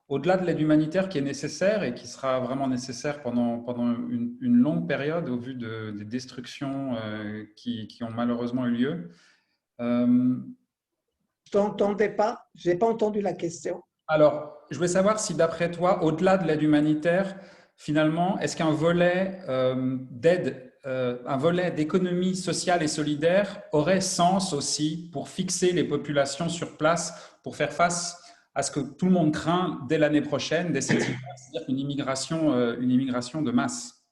Au-delà de l'aide humanitaire qui est nécessaire et qui sera vraiment nécessaire pendant une longue période au vu des destructions qui ont malheureusement eu lieu. Je t'entendais pas, je n'ai pas entendu la question. Alors, je voulais savoir si d'après toi, au-delà de l'aide humanitaire, finalement, est-ce qu'un volet d'aide, un volet d'économie sociale et solidaire aurait sens aussi pour fixer les populations sur place, pour faire face à ce que tout le monde craint dès l'année prochaine, dès cet hiver, c'est-à-dire une immigration de masse?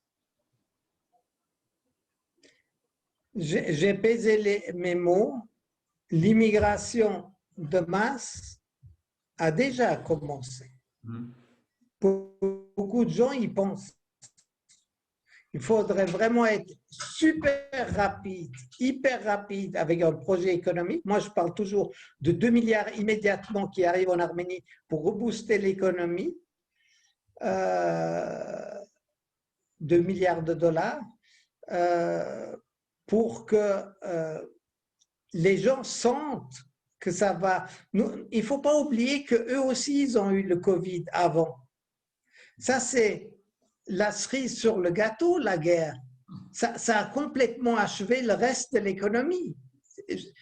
J'ai pesé mes mots. L'immigration de masse a déjà commencé. Beaucoup de gens y pensent. Il faudrait vraiment être super rapide, hyper rapide avec un projet économique. Moi, je parle toujours de 2 milliards immédiatement qui arrivent en Arménie pour rebooster l'économie, 2 milliards de dollars, pour que les gens sentent que ça va. Il ne faut pas oublier qu'eux aussi, ils ont eu le Covid avant. Ça, c'est la cerise sur le gâteau, la guerre. Ça a complètement achevé le reste de l'économie.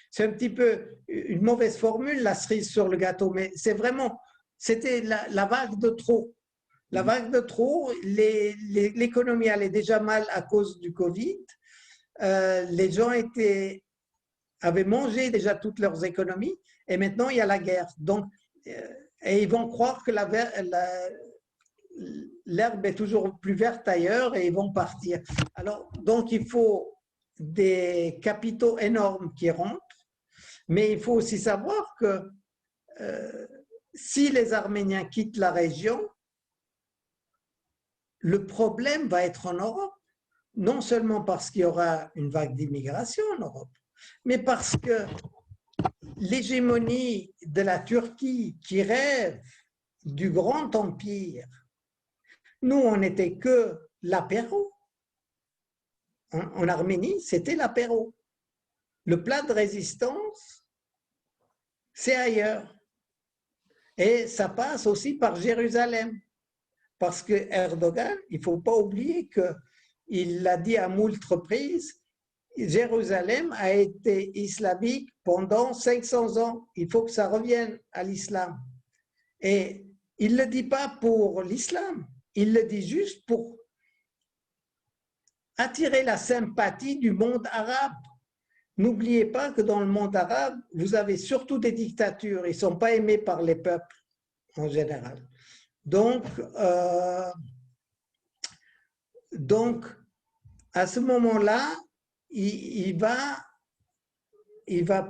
C'est un petit peu une mauvaise formule, la cerise sur le gâteau, mais c'est vraiment, c'était la vague de trop. La vague de trop, l'économie allait déjà mal à cause du Covid. Les gens avaient mangé déjà toutes leurs économies et maintenant il y a la guerre. Donc, et ils vont croire que l'herbe est toujours plus verte ailleurs et ils vont partir. Alors, donc il faut des capitaux énormes qui rentrent, mais il faut aussi savoir que si les Arméniens quittent la région, le problème va être en Europe. Non seulement parce qu'il y aura une vague d'immigration en Europe, mais parce que l'hégémonie de la Turquie qui rêve du grand empire, nous, on n'était que l'apéro. En Arménie, c'était l'apéro. Le plat de résistance, c'est ailleurs. Et ça passe aussi par Jérusalem. Parce que Erdogan, il ne faut pas oublier qu'il l'a dit à moult reprises, Jérusalem a été islamique pendant 500 ans. Il faut que ça revienne à l'islam. Et il ne le dit pas pour l'islam, il le dit juste pour attirer la sympathie du monde arabe. N'oubliez pas que dans le monde arabe, vous avez surtout des dictatures. Ils ne sont pas aimés par les peuples en général. Donc, à ce moment-là, il va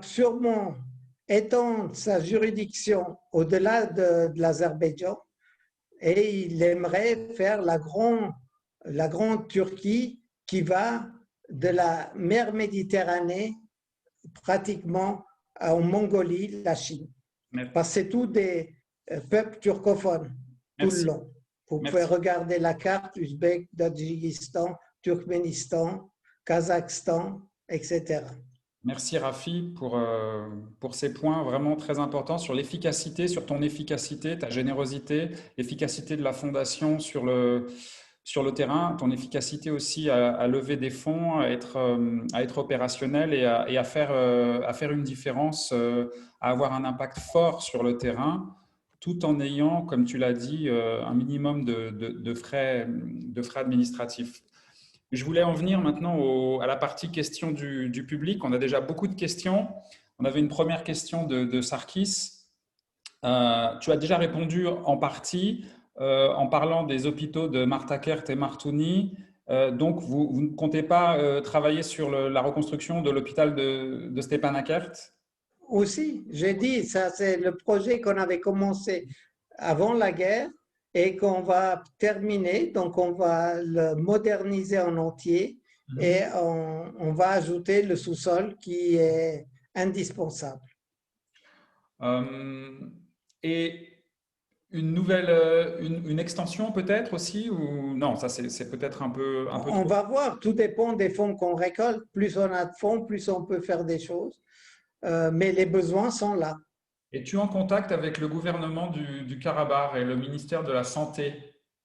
sûrement étendre sa juridiction au-delà de l'Azerbaïdjan et il aimerait faire la grande Turquie qui va de la mer Méditerranée pratiquement en Mongolie, la Chine. Parce que c'est tous des peuples turcophones tout le long. Vous pouvez regarder la carte, Ouzbek, Tadjikistan, Turkménistan, Kazakhstan, etc. Merci Rafi pour ces points vraiment très importants sur l'efficacité, sur ton efficacité, ta générosité, l'efficacité de la fondation sur le terrain, ton efficacité aussi à lever des fonds, à être opérationnel et à faire une différence, à avoir un impact fort sur le terrain, tout en ayant, comme tu l'as dit, un minimum de frais administratifs. Je voulais en venir maintenant à la partie questions du public. On a déjà beaucoup de questions. On avait une première question de Sarkis. Tu as déjà répondu en partie en parlant des hôpitaux de Martakert et Martouni. Donc, vous ne comptez pas travailler sur la reconstruction de l'hôpital de Stepanakert? Aussi, j'ai dit, ça c'est le projet qu'on avait commencé avant la guerre et qu'on va terminer. Donc, on va le moderniser en entier et on va ajouter le sous-sol qui est indispensable. Et une extension peut-être aussi ou non, ça c'est peut-être un peu On trop. va voir, tout dépend des fonds qu'on récolte. Plus on a de fonds, plus on peut faire des choses. Mais les besoins sont là. Et tu es en contact avec le gouvernement du Karabakh et le ministère de la Santé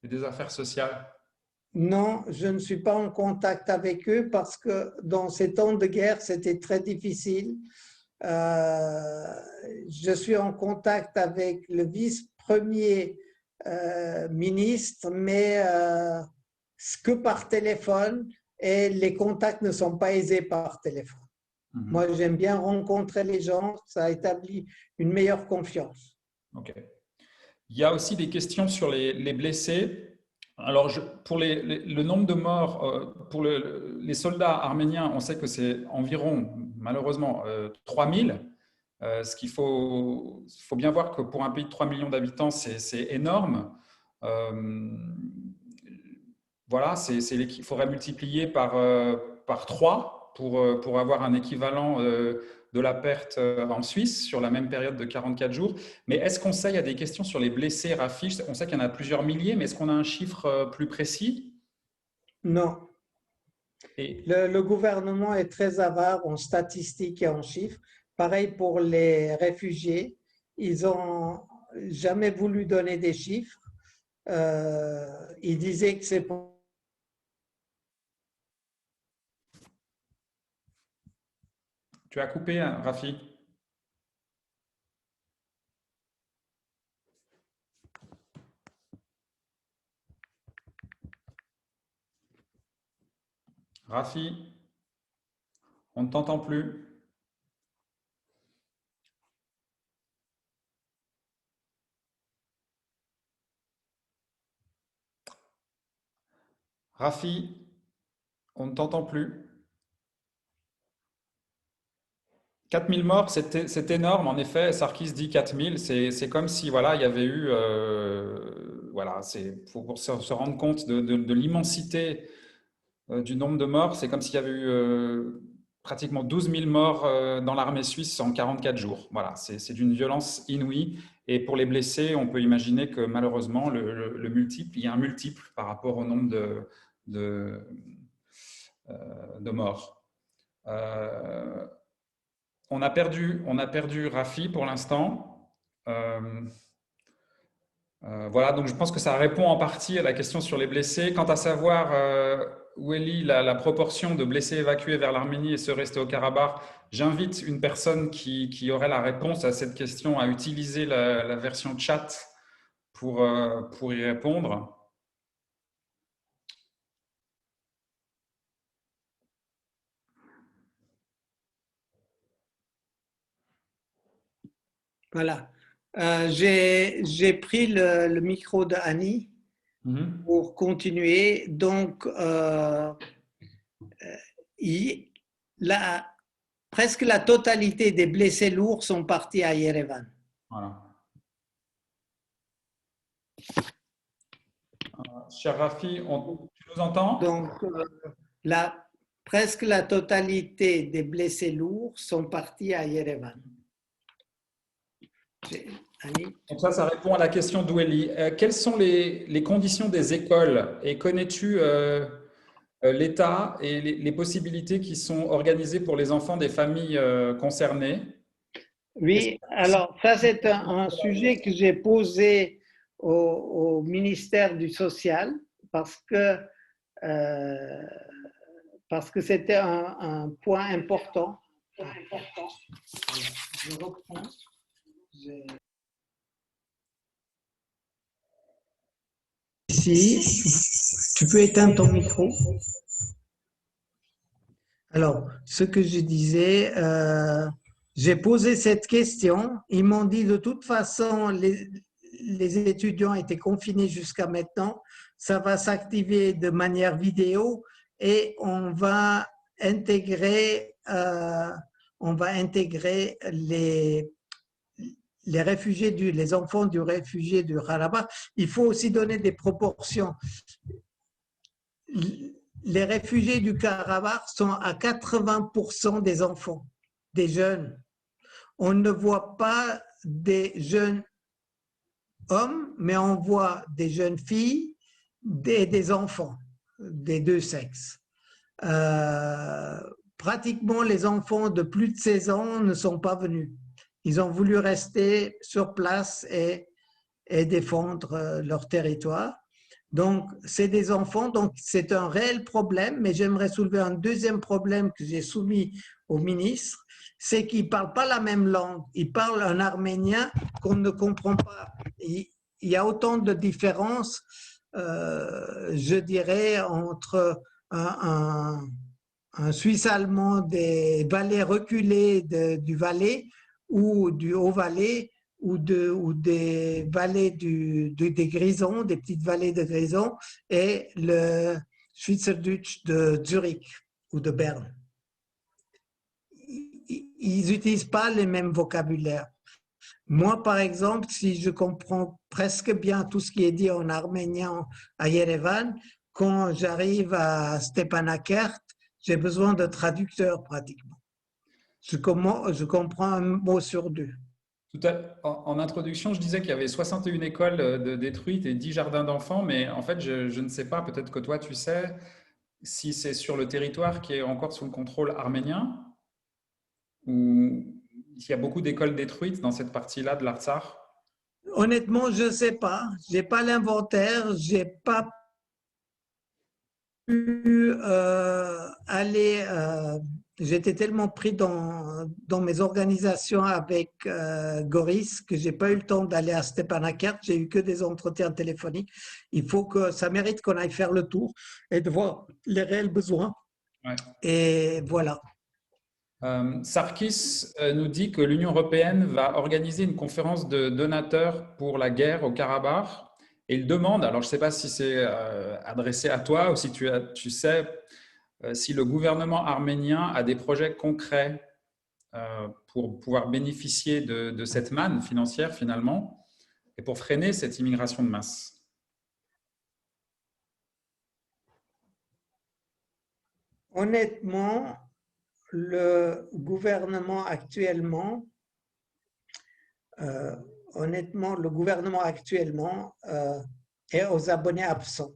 et des Affaires sociales? Non, je ne suis pas en contact avec eux parce que dans ces temps de guerre, c'était très difficile. Je suis en contact avec le vice-premier ministre, mais que par téléphone et les contacts ne sont pas aisés par téléphone. Moi, j'aime bien rencontrer les gens, ça établit une meilleure confiance. Ok. Il y a aussi des questions sur les blessés. Alors, pour le nombre de morts, pour les soldats arméniens, on sait que c'est environ, malheureusement, 3000. Ce qu'il faut bien voir que pour un pays de 3 millions d'habitants, c'est énorme. Voilà, il faudrait multiplier par 3 pour avoir un équivalent de la perte en Suisse sur la même période de 44 jours. Mais est-ce qu'on sait, il y a des questions sur les blessés, Rafi, on sait qu'il y en a plusieurs milliers, mais est-ce qu'on a un chiffre plus précis? Non. Et, Le gouvernement est très avare en statistiques et en chiffres. pareil pour les réfugiés. Ils n'ont jamais voulu donner des chiffres. Ils disaient que c'est pour… Tu as coupé, hein, Rafi? Rafi, on ne t'entend plus. Rafi, on ne t'entend plus. 4000 morts, c'est énorme. En effet, Sarkis dit 4000. C'est comme si voilà, il y avait eu. Voilà, c'est pour se rendre compte de l'immensité du nombre de morts. C'est comme s'il y avait eu pratiquement 12 000 morts dans l'armée suisse en 44 jours. Voilà, c'est d'une violence inouïe. Et pour les blessés, on peut imaginer que malheureusement, le multiple, il y a un multiple par rapport au nombre de, de morts. Euh, on a perdu Rafi pour l'instant. Voilà, donc je pense que ça répond en partie à la question sur les blessés. Quant à savoir où est la proportion de blessés évacués vers l'Arménie et ceux restés au Karabakh, j'invite une personne qui aurait la réponse à cette question à utiliser la version chat pour y répondre. Voilà. J'ai pris le micro de Annie Mhm. pour continuer. Donc, il- presque la totalité des blessés lourds sont partis à Yerevan. Voilà. Cher Rafi, tu nous entends? Donc, presque la totalité des blessés lourds sont partis à Yerevan. Annie? Donc ça répond à la question d'Oueli. Quelles sont les conditions des écoles et connais-tu l'état et les possibilités qui sont organisées pour les enfants des familles concernées? Est-ce Oui, alors ça c'est un sujet que j'ai posé au ministère du Social parce que, euh, parce que c'était un point important. Je reprends. Ici, tu peux éteindre ton micro. Alors, ce que je disais, j'ai posé cette question. Ils m'ont dit de toute façon, les étudiants étaient confinés jusqu'à maintenant. Ça va s'activer de manière vidéo et on va intégrer les réfugiés les enfants du réfugié du Karabakh. Il faut aussi donner des proportions. Les réfugiés du Karabakh sont à 80% des enfants, des jeunes. On ne voit pas des jeunes hommes, mais on voit des jeunes filles, des enfants des deux sexes. Pratiquement les enfants de plus de 16 ans ne sont pas venus. Ils ont voulu rester sur place et défendre leur territoire. Donc, c'est des enfants, donc c'est un réel problème, mais j'aimerais soulever un deuxième problème que j'ai soumis au ministre, c'est qu'ils ne parlent pas la même langue. Ils parlent un arménien qu'on ne comprend pas. Il y a autant de différences, je dirais, entre un Suisse allemand des vallées reculées du Valais ou du Haut-Valais ou des vallées des Grisons, des petites vallées de Grisons, et le Schweizerdeutsch de Zurich ou de Berne. Ils n'utilisent pas les mêmes vocabulaires. Moi, par exemple, si je comprends presque bien tout ce qui est dit en arménien à Yerevan, quand j'arrive à Stepanakert, j'ai besoin de traducteurs pratiquement. Je comprends un mot sur deux. En introduction, je disais qu'il y avait 61 écoles détruites et 10 jardins d'enfants, mais en fait, je ne sais pas, peut-être que toi tu sais, si c'est sur le territoire qui est encore sous le contrôle arménien ou il y a beaucoup d'écoles détruites dans cette partie-là de l'Artsakh? Honnêtement, je ne sais pas. Je n'ai pas l'inventaire. Je n'ai pas pu aller. J'étais tellement pris dans mes organisations avec Goris que j'ai pas eu le temps d'aller à Stepanakert. J'ai eu que des entretiens téléphoniques. Il faut que ça mérite qu'on aille faire le tour et de voir les réels besoins. Ouais. Et voilà. Sarkis nous dit que l'Union européenne va organiser une conférence de donateurs pour la guerre au Karabakh. Et il demande, alors je ne sais pas si c'est adressé à toi ou si tu sais si le gouvernement arménien a des projets concrets pour pouvoir bénéficier de cette manne financière finalement et pour freiner cette immigration de masse. Honnêtement, le gouvernement actuellement, euh, est aux abonnés absents.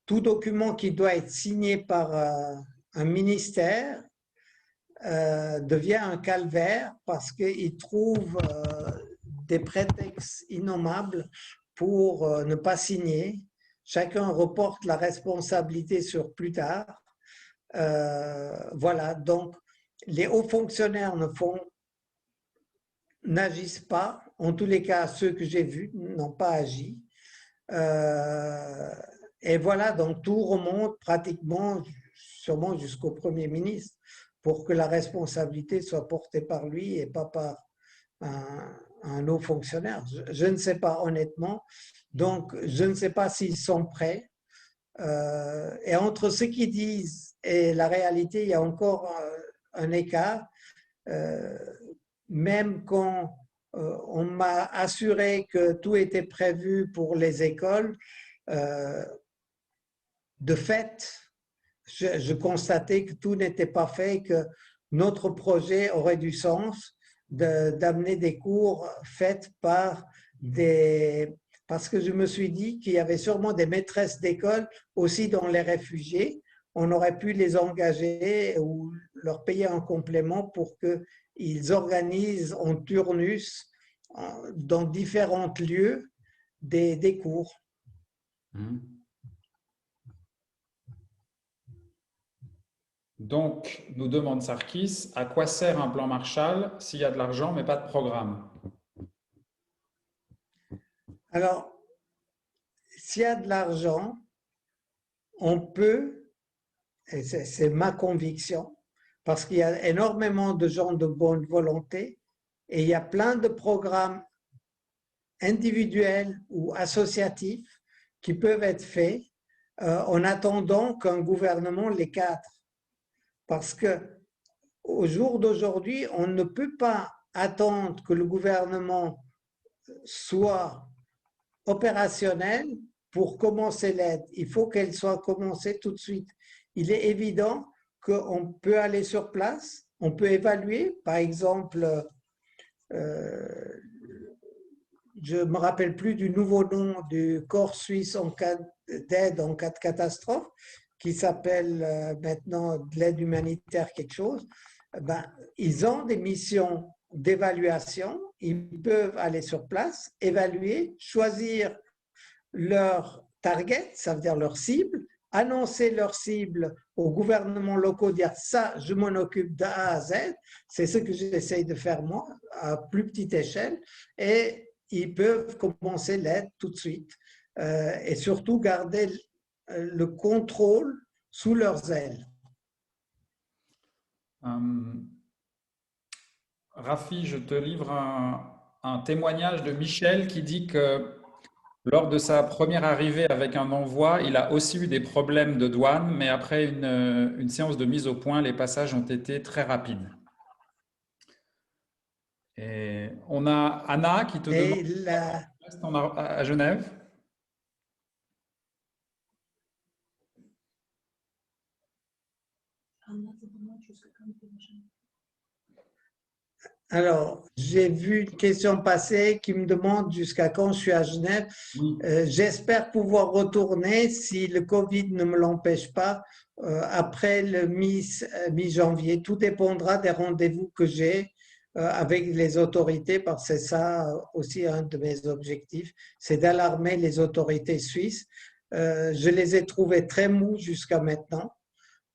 Tout document qui doit être signé par un ministère devient un calvaire parce qu'il trouve des prétextes innommables pour ne pas signer. Chacun reporte la responsabilité sur plus tard. Voilà, donc les hauts fonctionnaires n'agissent pas. En tous les cas, ceux que j'ai vus n'ont pas agi. Et voilà, donc tout remonte pratiquement, sûrement jusqu'au Premier ministre, pour que la responsabilité soit portée par lui et pas par un haut fonctionnaire. Je ne sais pas honnêtement. Donc, je ne sais pas s'ils sont prêts. Et entre ce qu'ils disent et la réalité, il y a encore un écart. Même quand on m'a assuré que tout était prévu pour les écoles, de fait, je constatais que tout n'était pas fait, que notre projet aurait du sens d'amener des cours faits par des... Parce que je me suis dit qu'il y avait sûrement des maîtresses d'école aussi dans les réfugiés. On aurait pu les engager ou leur payer un complément pour qu'ils organisent en turnus dans différents lieux des cours. Donc, nous demande Sarkis, à quoi sert un plan Marshall s'il y a de l'argent mais pas de programme? Alors, s'il y a de l'argent, on peut, et c'est ma conviction, parce qu'il y a énormément de gens de bonne volonté et il y a plein de programmes individuels ou associatifs qui peuvent être faits en attendant qu'un gouvernement les cadre. Parce que au jour d'aujourd'hui, on ne peut pas attendre que le gouvernement soit opérationnelle pour commencer l'aide. Il faut qu'elle soit commencée tout de suite. Il est évident qu'on peut aller sur place, on peut évaluer, par exemple, je ne me rappelle plus du nouveau nom du corps suisse en cas d'aide en cas de catastrophe, qui s'appelle maintenant de l'aide humanitaire quelque chose. Ben, ils ont des missions d'évaluation, ils peuvent aller sur place, évaluer, choisir leur target, ça veut dire leur cible, annoncer leur cible aux gouvernements locaux, dire ça, je m'en occupe d'A à Z, c'est ce que j'essaye de faire moi, à plus petite échelle, et ils peuvent commencer l'aide tout de suite, et surtout garder le contrôle sous leurs ailes. Rafi, je te livre un témoignage de Michel qui dit que lors de sa première arrivée avec un envoi, il a aussi eu des problèmes de douane, mais après une séance de mise au point, les passages ont été très rapides. Et on a Anna qui te demande à Genève. Alors, j'ai vu une question passer qui me demande jusqu'à quand je suis à Genève. Oui. J'espère pouvoir retourner si le Covid ne me l'empêche pas après le mi-janvier. Tout dépendra des rendez-vous que j'ai avec les autorités, parce que c'est ça aussi un de mes objectifs, c'est d'alarmer les autorités suisses. Je les ai trouvés très mous jusqu'à maintenant.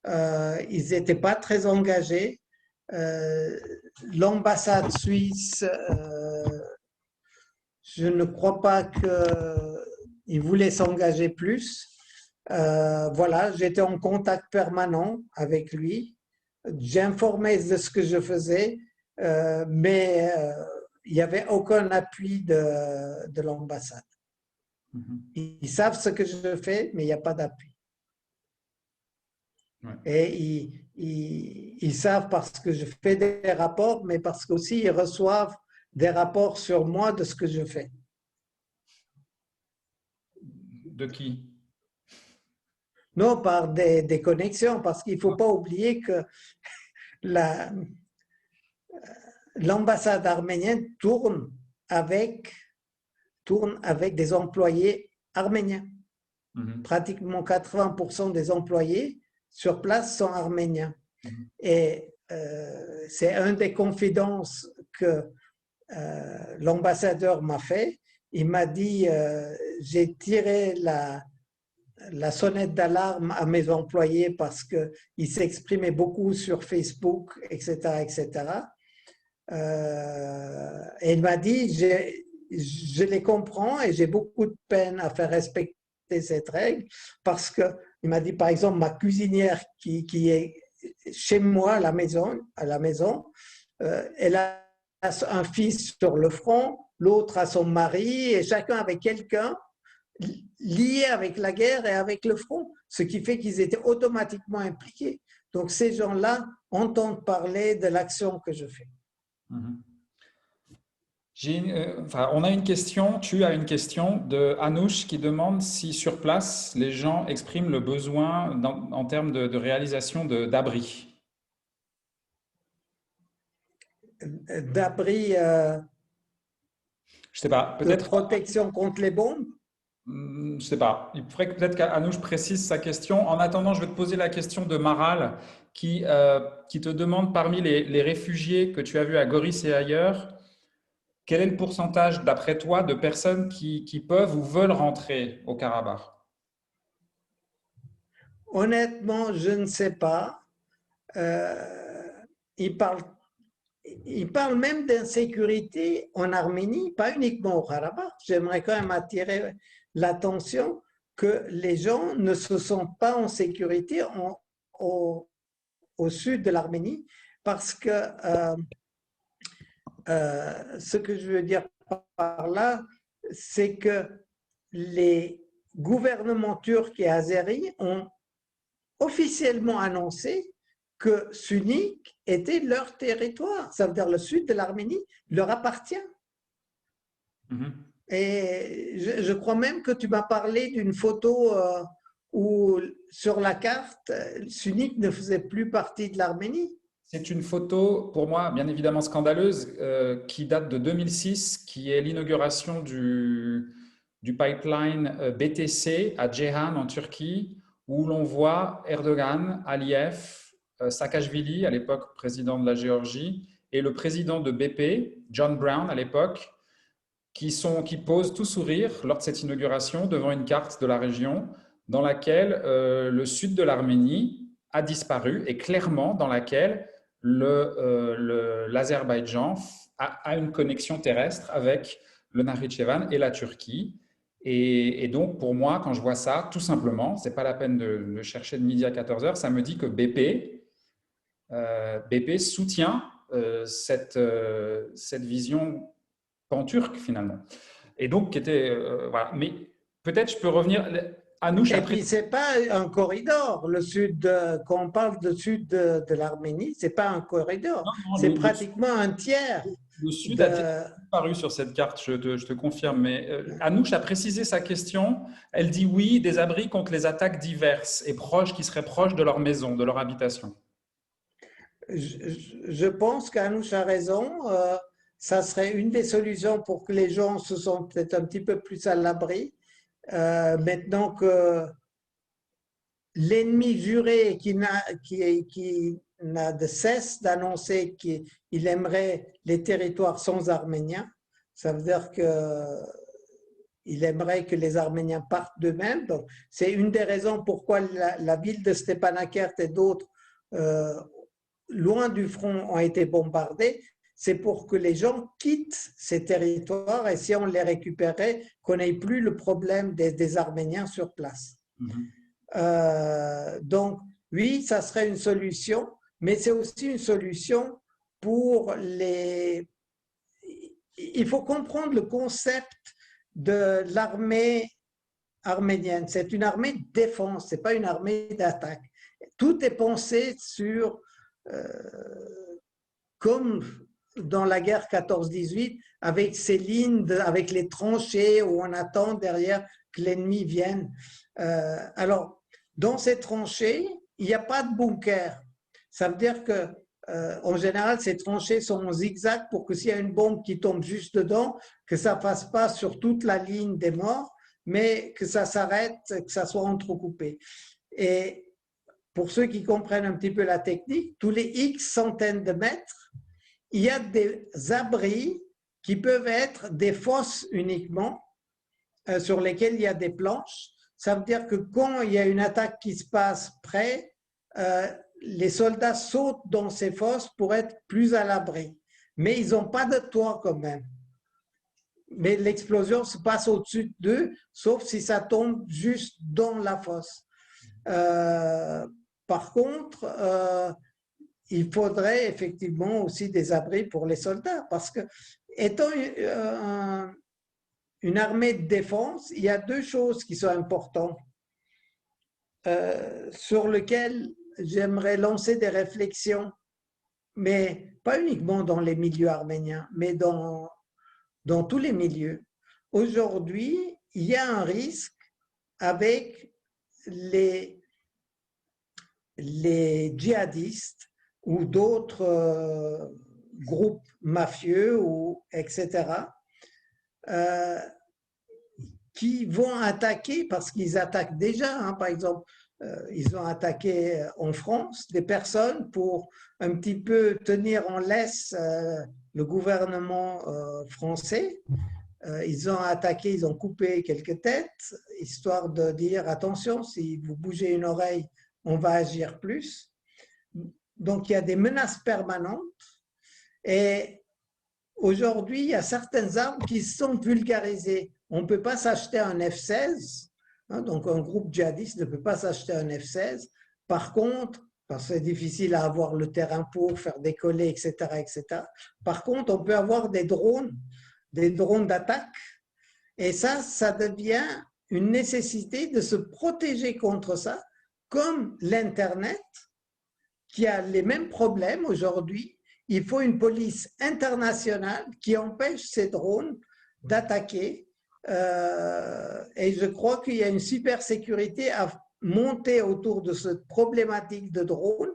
Ils n'étaient pas très engagés. L'ambassade suisse, je ne crois pas qu'il voulait s'engager plus. Voilà, j'étais en contact permanent avec lui. J'informais de ce que je faisais, mais il n'y avait aucun appui de l'ambassade. Ils savent ce que je fais, mais il n'y a pas d'appui. Ouais. Et ils savent parce que je fais des rapports, mais parce qu'aussi ils reçoivent des rapports sur moi de ce que je fais. De qui? Non, par des connexions, parce qu'il ne faut pas oublier que l'ambassade arménienne avec, tourne avec des employés arméniens. Pratiquement 80% des employés sur place sont arméniens. Et c'est une des confidences que l'ambassadeur m'a fait. Il m'a dit, j'ai tiré la sonnette d'alarme à mes employés parce qu'ils s'exprimaient beaucoup sur Facebook, etc., etc. Et il m'a dit, je les comprends et j'ai beaucoup de peine à faire respecter cette règle parce que il m'a dit, par exemple, ma cuisinière qui est chez moi à la maison, elle a un fils sur le front, l'autre a son mari et chacun avec quelqu'un liés avec la guerre et avec le front, ce qui fait qu'ils étaient automatiquement impliqués. Donc ces gens-là entendent parler de l'action que je fais. On a une question, tu as une question de Anouche qui demande si sur place les gens expriment le besoin en termes de réalisation d'abris. D'abri Je sais pas, de peut-être. protection contre les bombes. Je sais pas. Il faudrait peut-être qu'Anouche précise sa question. En attendant, je vais te poser la question de Maral qui te demande parmi les réfugiés que tu as vus à Goris et ailleurs, quel est le pourcentage, d'après toi, de personnes qui peuvent ou veulent rentrer au Karabakh? Honnêtement, je ne sais pas. Il parle même d'insécurité en Arménie, pas uniquement au Karabakh. J'aimerais quand même attirer l'attention que les gens ne se sentent pas en sécurité au sud de l'Arménie parce que ce que je veux dire par là, c'est que les gouvernements turcs et azéris ont officiellement annoncé que Sunik était leur territoire. Ça veut dire le sud de l'Arménie leur appartient. Et je crois même que tu m'as parlé d'une photo où sur la carte, Sunik ne faisait plus partie de l'Arménie. C'est une photo, pour moi, bien évidemment scandaleuse, qui date de 2006, qui est l'inauguration du pipeline BTC à Ceyhan, en Turquie, où l'on voit Erdogan, Aliyev, Saakashvili, à l'époque président de la Géorgie, et le président de BP, John Brown, à l'époque, qui posent tout sourire lors de cette inauguration devant une carte de la région dans laquelle le sud de l'Arménie a disparu et clairement dans laquelle l'Azerbaïdjan a une connexion terrestre avec le Nakhitchevan et la Turquie. Et donc, pour moi, quand je vois ça, tout simplement, ce n'est pas la peine de chercher de midi à 14 heures, ça me dit que BP soutient cette vision pan-turque, finalement. Et donc, qui était. Voilà. Mais peut-être je peux revenir. Anouche, et puis, ce n'est pas un corridor. Le sud, quand on parle de sud de l'Arménie, ce n'est pas un corridor. C'est pratiquement un tiers. Le sud a disparu sur cette carte, je te confirme. Mais Anouche a précisé sa question. Elle dit oui, des abris contre les attaques diverses et proches, qui seraient proches de leur maison, de leur habitation. Je pense qu'Anouche a raison. Ça serait une des solutions pour que les gens se sentent peut-être un petit peu plus à l'abri. Maintenant que l'ennemi juré qui n'a de cesse d'annoncer qu'il aimerait les territoires sans Arméniens. Ça veut dire qu'il aimerait que les Arméniens partent d'eux-mêmes. Donc, c'est une des raisons pourquoi la ville de Stepanakert et d'autres, loin du front, ont été bombardées. C'est pour que les gens quittent ces territoires et si on les récupérait, qu'on n'ait plus le problème des Arméniens sur place. Donc, oui, ça serait une solution, mais c'est aussi une solution pour les... Il faut comprendre le concept de l'armée arménienne. C'est une armée de défense, ce n'est pas une armée d'attaque. Tout est pensé sur, comme dans la guerre 14-18, avec ces lignes, avec les tranchées où on attend derrière que l'ennemi vienne. Alors, dans ces tranchées, il n'y a pas de bunker. Ça veut dire que, en général, ces tranchées sont en zigzag pour que s'il y a une bombe qui tombe juste dedans, que ça ne passe pas sur toute la ligne des morts, mais que ça s'arrête, que ça soit entrecoupé. Et pour ceux qui comprennent un petit peu la technique, tous les X centaines de mètres, il y a des abris qui peuvent être des fosses uniquement, sur lesquelles il y a des planches. Ça veut dire que quand il y a une attaque qui se passe près, les soldats sautent dans ces fosses pour être plus à l'abri. Mais ils n'ont pas de toit quand même. Mais l'explosion se passe au-dessus d'eux, sauf si ça tombe juste dans la fosse. Par contre, il faudrait effectivement aussi des abris pour les soldats, parce que étant une armée de défense, il y a deux choses qui sont importantes, sur lesquelles j'aimerais lancer des réflexions, mais pas uniquement dans les milieux arméniens, mais dans tous les milieux. Aujourd'hui, il y a un risque avec les djihadistes ou d'autres groupes mafieux, etc., qui vont attaquer, parce qu'ils attaquent déjà, hein, par exemple, ils ont attaqué en France des personnes pour un petit peu tenir en laisse le gouvernement français. Ils ont attaqué, ils ont coupé quelques têtes, histoire de dire attention, si vous bougez une oreille, on va agir plus. Donc il y a des menaces permanentes et aujourd'hui, il y a certaines armes qui sont vulgarisées. On ne peut pas s'acheter un F-16, hein, donc un groupe djihadiste ne peut pas s'acheter un F-16. Par contre, parce que c'est difficile à avoir le terrain pour faire décoller, etc., etc. Par contre, on peut avoir des drones d'attaque, et ça devient une nécessité de se protéger contre ça, comme l'Internet, qui a les mêmes problèmes aujourd'hui. Il faut une police internationale qui empêche ces drones d'attaquer, et je crois qu'il y a une cybersécurité à monter autour de cette problématique de drones,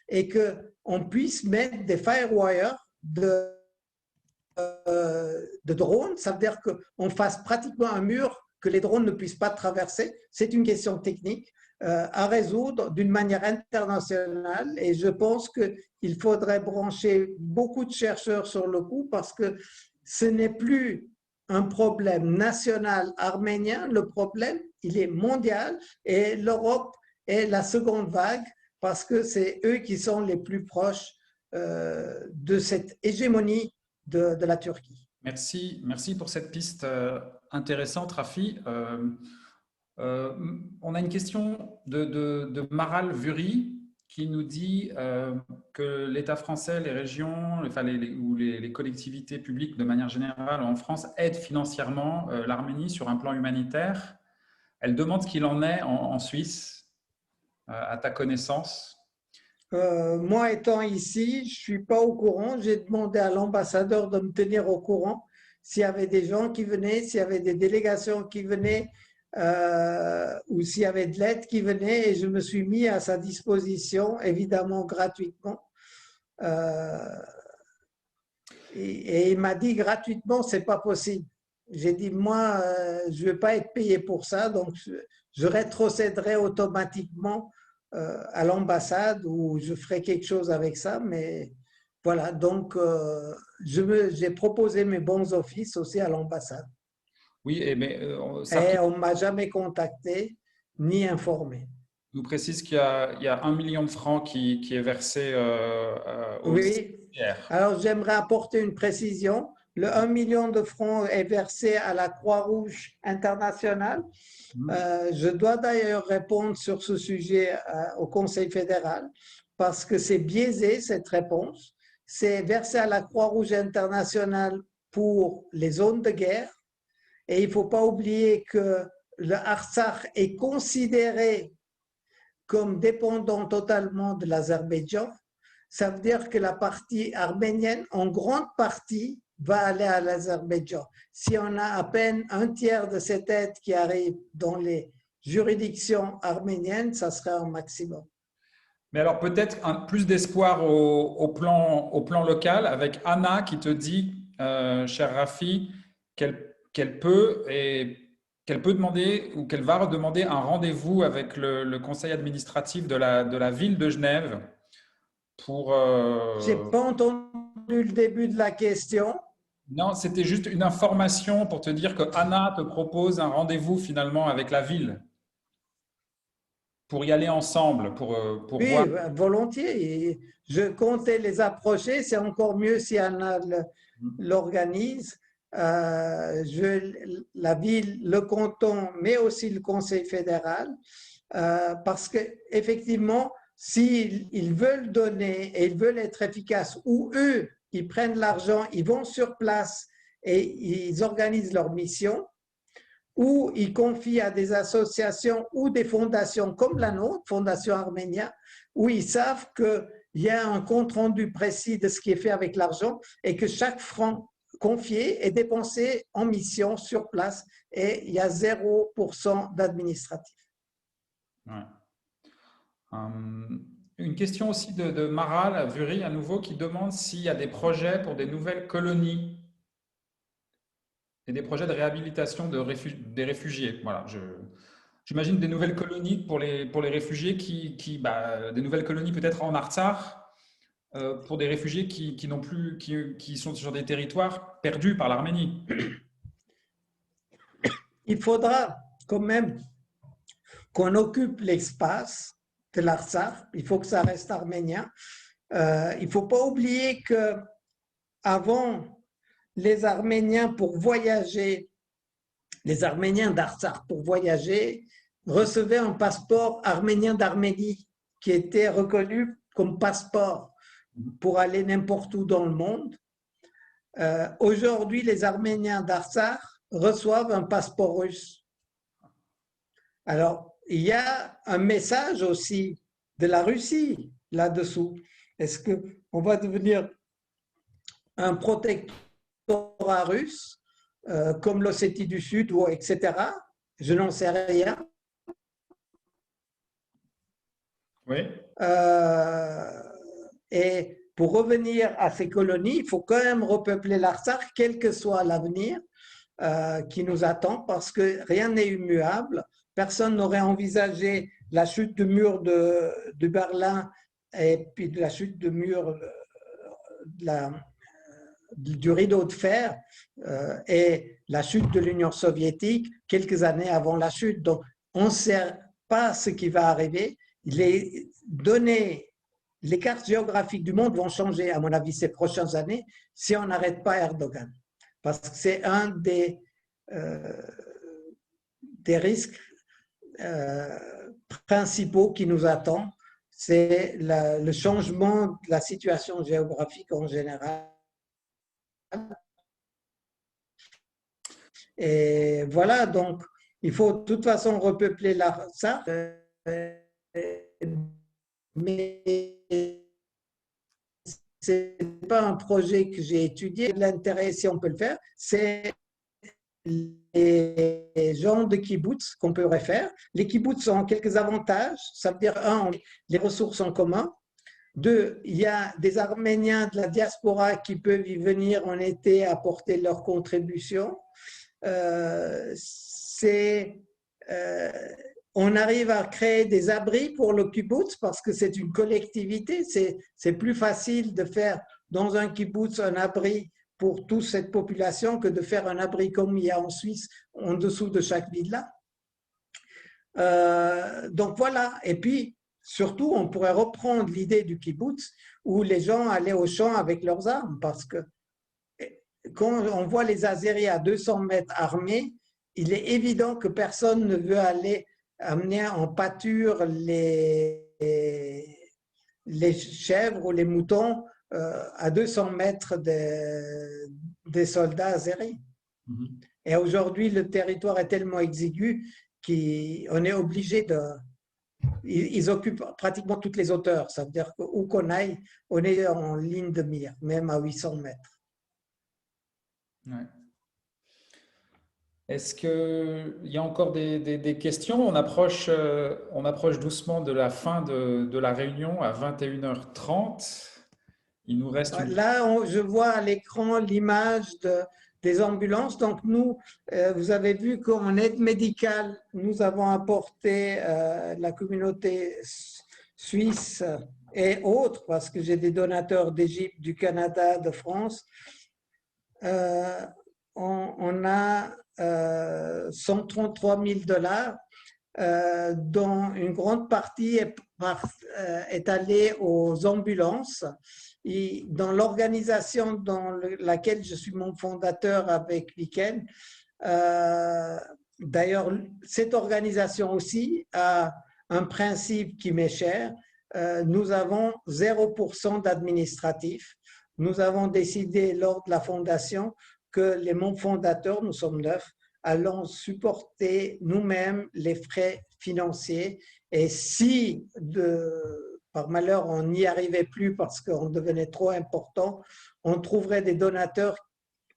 et qu'on puisse mettre des firewires de drones. Ça veut dire qu'on fasse pratiquement un mur que les drones ne puissent pas traverser. C'est une question technique à résoudre d'une manière internationale, et je pense qu'il faudrait brancher beaucoup de chercheurs sur le coup, parce que ce n'est plus un problème national arménien, le problème, il est mondial, et l'Europe est la seconde vague, parce que c'est eux qui sont les plus proches de cette hégémonie de la Turquie. Merci pour cette piste intéressante, Rafi. On a une question de Maral Vuri qui nous dit que l'État français, les régions, enfin ou les collectivités publiques de manière générale en France aident financièrement l'Arménie sur un plan humanitaire. Elle demande ce qu'il en est en Suisse, à ta connaissance. Moi, étant ici, je ne suis pas au courant. J'ai demandé à l'ambassadeur de me tenir au courant s'il y avait des gens qui venaient, s'il y avait des délégations qui venaient, ou s'il y avait de l'aide qui venait, et je me suis mis à sa disposition, évidemment gratuitement. Et il m'a dit gratuitement, c'est pas possible. J'ai dit, moi, je ne vais pas être payé pour ça, donc je rétrocéderai automatiquement à l'ambassade où je ferai quelque chose avec ça. Mais voilà, donc j'ai proposé mes bons offices aussi à l'ambassade. Oui, mais Et Sarkozy on ne m'a jamais contacté ni informé. nous précise il y a 1 million de francs qui est versé au Oui, CIR. alors j'aimerais apporter une précision. Le 1 million de francs est versé à la Croix-Rouge internationale. Je dois d'ailleurs répondre sur ce sujet au Conseil fédéral parce que c'est biaisé cette réponse. C'est versé à la Croix-Rouge internationale pour les zones de guerre et il ne faut pas oublier que le Artsakh est considéré comme dépendant totalement de l'Azerbaïdjan. Ça veut dire que la partie arménienne, en grande partie, va aller à l'Azerbaïdjan. Si on a à peine un tiers de cette aide qui arrive dans les juridictions arméniennes, ça serait un maximum. Mais alors peut-être plus d'espoir au plan local avec Anna qui te dit, cher Rafi, qu'elle peut qu'elle peut demander ou qu'elle va demander un rendez-vous avec le conseil administratif de la ville de Genève pour... J'ai pas entendu le début de la question. Non, c'était juste une information pour te dire que Anna te propose un rendez-vous finalement avec la ville pour y aller ensemble, pour voir. Oui, volontiers. Et je comptais les approcher. C'est encore mieux si Anna l'organise. La ville, le canton, mais aussi le Conseil fédéral, parce que effectivement, s'ils veulent donner et ils veulent être efficaces, ou eux, ils prennent l'argent, ils vont sur place et ils organisent leur mission, ou ils confient à des associations ou des fondations comme la nôtre, Fondation Arménia, où ils savent qu'il y a un compte-rendu précis de ce qui est fait avec l'argent et que chaque franc confié est dépensé en mission sur place et il y a 0% d'administratif. Ouais. Une question aussi de Maral Vuri à nouveau qui demande s'il y a des projets pour des nouvelles colonies et des projets de réhabilitation des réfugiés. Voilà, j'imagine des nouvelles colonies pour les réfugiés des nouvelles colonies peut-être en Artsakh pour des réfugiés qui n'ont plus, qui sont sur des territoires perdus par l'Arménie. Il faudra quand même qu'on occupe l'espace de l'Artsakh. Il faut que ça reste arménien. Il ne faut pas oublier que avant, les Arméniens pour voyager, les Arméniens d'Artsakh pour voyager, recevaient un passeport arménien d'Arménie qui était reconnu comme passeport pour aller n'importe où dans le monde. Aujourd'hui, les Arméniens d'Artsakh reçoivent un passeport russe. Alors, il y a un message aussi de la Russie là-dessous. Est-ce qu'on va devenir un protectorat russe comme l'Ossétie du Sud, ou etc. Je n'en sais rien. Oui. Et pour revenir à ces colonies, il faut quand même repeupler l'Artsakh, quel que soit l'avenir qui nous attend, parce que rien n'est immuable. Personne n'aurait envisagé la chute du mur de Berlin et puis de la chute du mur du rideau de fer et la chute de l'Union soviétique quelques années avant la chute. Donc, on ne sait pas ce qui va arriver. Les données, les cartes géographiques du monde vont changer, à mon avis, ces prochaines années si on n'arrête pas Erdogan. Parce que c'est un des risques principaux qui nous attend, c'est le changement de la situation géographique en général. Et voilà, donc il faut de toute façon repeupler l'Artsakh, mais c'est pas un projet que j'ai étudié. L'intérêt, si on peut le faire, c'est les gens de kibbutz qu'on pourrait faire. Les kibbutz ont quelques avantages. Ça veut dire, un, les ressources en commun. Deux, il y a des Arméniens de la diaspora qui peuvent y venir en été apporter leur contribution. on arrive à créer des abris pour le kibbutz parce que c'est une collectivité. C'est plus facile de faire dans un kibbutz un abri pour toute cette population que de faire un abri comme il y a en Suisse en dessous de chaque villa. Donc voilà. Et puis, surtout, on pourrait reprendre l'idée du kibbutz où les gens allaient au champ avec leurs armes parce que quand on voit les Azéris à 200 mètres armés, il est évident que personne ne veut aller amener en pâture les chèvres ou les moutons à 200 mètres des soldats azéris. Et aujourd'hui, le territoire est tellement exigu qu'on est obligé de… Ils occupent pratiquement toutes les hauteurs. Ça veut dire qu'où qu'on aille, on est en ligne de mire, même à 800 mètres. Ouais. Est-ce qu'il y a encore des questions? On approche doucement de la fin de la réunion à 21h30. Il nous reste une… Là, je vois à l'écran l'image des ambulances. Donc, nous, vous avez vu qu'en aide médicale, nous avons apporté la communauté suisse et autres, parce que j'ai des donateurs d'Égypte, du Canada, de France. On a 133 000 $, dont une grande partie est allée aux ambulances. Et dans l'organisation dans laquelle je suis mon fondateur avec Viken, d'ailleurs, cette organisation aussi a un principe qui m'est cher. Nous avons 0% d'administratif. Nous avons décidé lors de la fondation que les membres fondateurs, nous sommes 9, allons supporter nous-mêmes les frais financiers. Et si, par malheur, on n'y arrivait plus parce qu'on devenait trop important, on trouverait des donateurs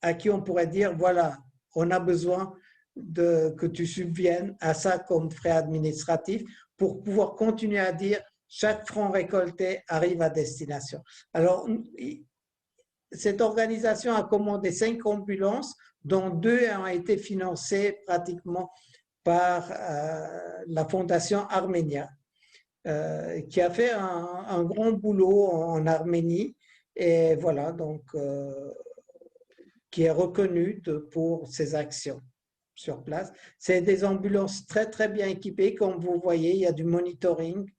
à qui on pourrait dire, voilà, on a besoin que tu subviennes à ça comme frais administratifs pour pouvoir continuer à dire chaque franc récolté arrive à destination. Alors, cette organisation a commandé 5 ambulances, dont 2 ont été financées pratiquement par la Fondation Arménia, qui a fait un grand boulot en Arménie et voilà, donc qui est reconnue pour ses actions sur place. C'est des ambulances très très bien équipées, comme vous voyez, il y a du monitoring.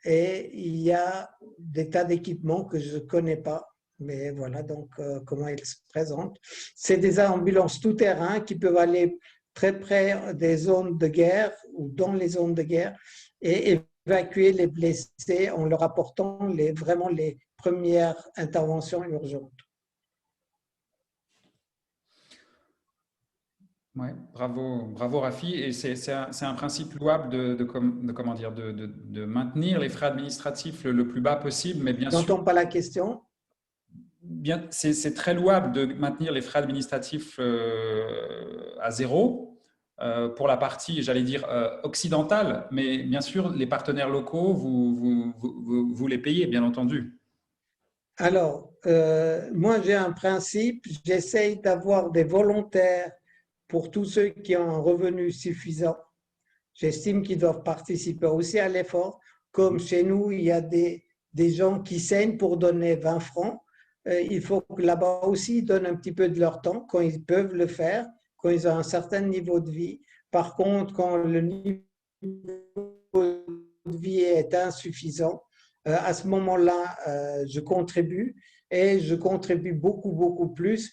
Et il y a des tas d'équipements que je ne connais pas, mais voilà donc comment ils se présentent. C'est des ambulances tout-terrain qui peuvent aller très près des zones de guerre ou dans les zones de guerre et évacuer les blessés en leur apportant vraiment les premières interventions urgentes. Ouais, bravo Rafi. Et c'est un principe louable comment dire, de maintenir les frais administratifs le plus bas possible, mais bien Je sûr, n'entends pas la question. c'est très louable de maintenir les frais administratifs à zéro pour la partie, j'allais dire, occidentale, mais bien sûr, les partenaires locaux, vous les payez, bien entendu. Alors, moi j'ai un principe, j'essaye d'avoir des volontaires pour tous ceux qui ont un revenu suffisant. J'estime qu'ils doivent participer aussi à l'effort. Comme chez nous, il y a des gens qui saignent pour donner 20 francs. Il faut que là-bas aussi, ils donnent un petit peu de leur temps quand ils peuvent le faire, quand ils ont un certain niveau de vie. Par contre, quand le niveau de vie est insuffisant, à ce moment-là, je contribue et je contribue beaucoup, beaucoup plus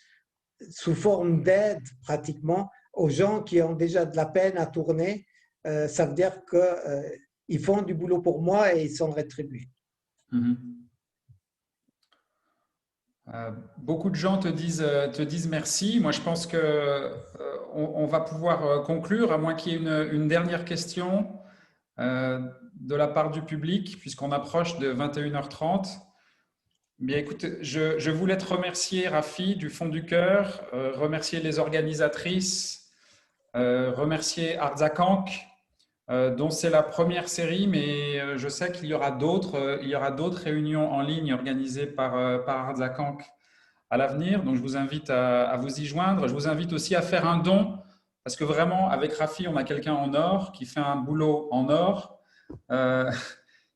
sous forme d'aide pratiquement aux gens qui ont déjà de la peine à tourner. Ça veut dire qu'ils font du boulot pour moi et ils sont rétribués. Beaucoup de gens te disent merci. Moi, je pense que on va pouvoir conclure, à moins qu'il y ait une dernière question de la part du public, puisqu'on approche de 21h30. Bien, écoute, je voulais te remercier, Rafi, du fond du cœur, remercier les organisatrices, remercier Artzakank, dont c'est la première série, mais je sais qu'il y aura d'autres réunions en ligne organisées par Artzakank à l'avenir. Donc, je vous invite à vous y joindre. Je vous invite aussi à faire un don parce que vraiment, avec Rafi, on a quelqu'un en or qui fait un boulot en or, euh,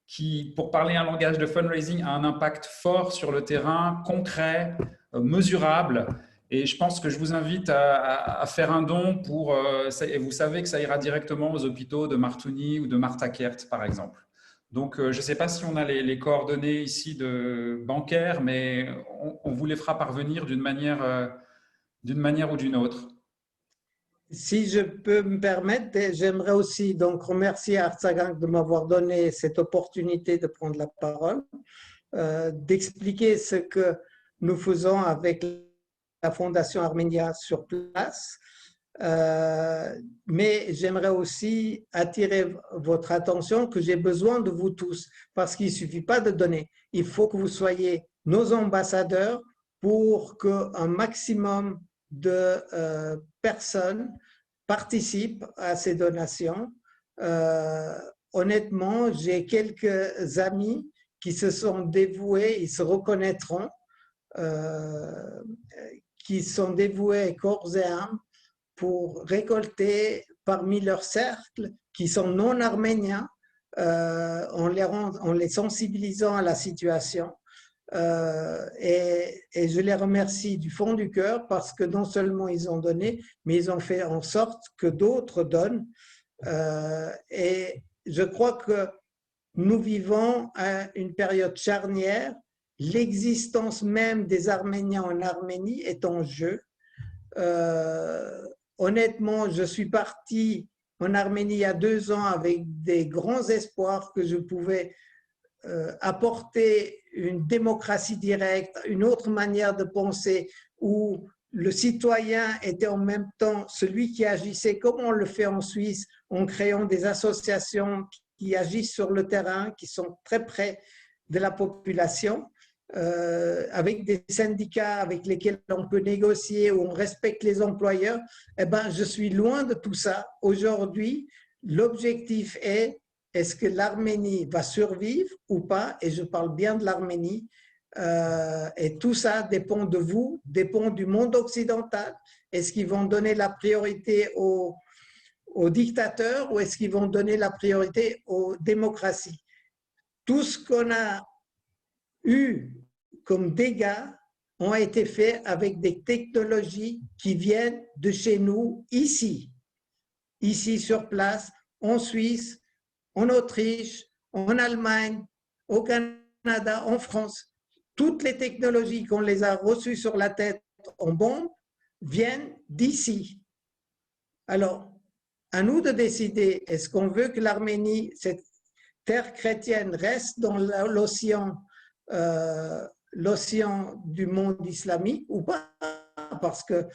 qui, pour parler un langage de fundraising, a un impact fort sur le terrain, concret, mesurable. Et je pense que je vous invite à faire un don pour, et vous savez que ça ira directement aux hôpitaux de Martouni ou de Martakert, par exemple. Donc, je ne sais pas si on a les coordonnées ici de bancaires, mais on vous les fera parvenir d'une manière ou d'une autre. Si je peux me permettre, j'aimerais aussi donc remercier Artsagang de m'avoir donné cette opportunité de prendre la parole, d'expliquer ce que nous faisons avec la Fondation Arménia sur place. Mais j'aimerais aussi attirer votre attention que j'ai besoin de vous tous, parce qu'il ne suffit pas de donner, il faut que vous soyez nos ambassadeurs pour qu'un maximum de personnes participent à ces donations. Honnêtement, j'ai quelques amis qui se sont dévoués, ils se reconnaîtront, euh, qui sont dévoués corps et âme pour récolter parmi leurs cercles qui sont non arméniens, en les sensibilisant à la situation. Et je les remercie du fond du cœur parce que non seulement ils ont donné, mais ils ont fait en sorte que d'autres donnent. Et je crois que nous vivons à une période charnière. L'existence même des Arméniens en Arménie est en jeu. Honnêtement, je suis parti en Arménie il y a 2 ans avec des grands espoirs que je pouvais apporter une démocratie directe, une autre manière de penser où le citoyen était en même temps celui qui agissait comme on le fait en Suisse en créant des associations qui agissent sur le terrain, qui sont très près de la population, avec des syndicats avec lesquels on peut négocier, où on respecte les employeurs. Eh ben, je suis loin de tout ça. Aujourd'hui, l'objectif est-ce que l'Arménie va survivre ou pas? Et je parle bien de l'Arménie. Et tout ça dépend de vous, dépend du monde occidental. Est-ce qu'ils vont donner la priorité aux dictateurs ou est-ce qu'ils vont donner la priorité aux démocraties? Tout ce qu'on a eu comme dégâts ont été faits avec des technologies qui viennent de chez nous, ici sur place, en Suisse, en Autriche, en Allemagne, au Canada, en France. Toutes les technologies qu'on les a reçues sur la tête en bombe viennent d'ici. Alors, à nous de décider, est-ce qu'on veut que l'Arménie, cette terre chrétienne, reste dans l'océan du monde islamique ou pas? Parce que,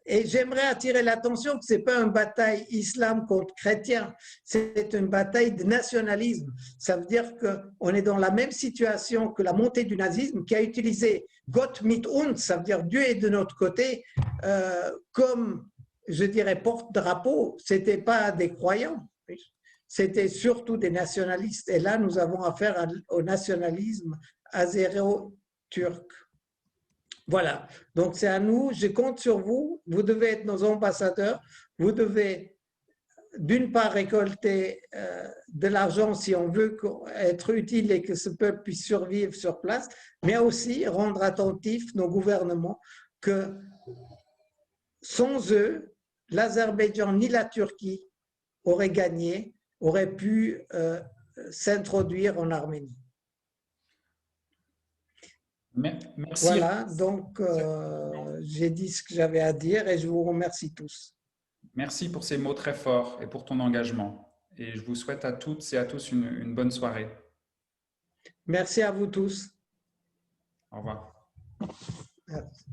et j'aimerais attirer l'attention que ce n'est pas une bataille islam contre chrétien, c'est une bataille de nationalisme. Ça veut dire qu'on est dans la même situation que la montée du nazisme qui a utilisé Gott mit uns, ça veut dire Dieu est de notre côté, comme, je dirais, porte-drapeau. Ce n'était pas des croyants, c'était surtout des nationalistes. Et là, nous avons affaire au nationalisme azéro-turc. Voilà, donc c'est à nous, je compte sur vous, vous devez être nos ambassadeurs, vous devez d'une part récolter de l'argent si on veut être utile et que ce peuple puisse survivre sur place, mais aussi rendre attentifs nos gouvernements que sans eux, l'Azerbaïdjan ni la Turquie auraient gagné, auraient pu s'introduire en Arménie. Merci. Voilà, donc j'ai dit ce que j'avais à dire et je vous remercie tous. Merci pour ces mots très forts et pour ton engagement. Et je vous souhaite à toutes et à tous une bonne soirée. Merci à vous tous. Au revoir. Merci.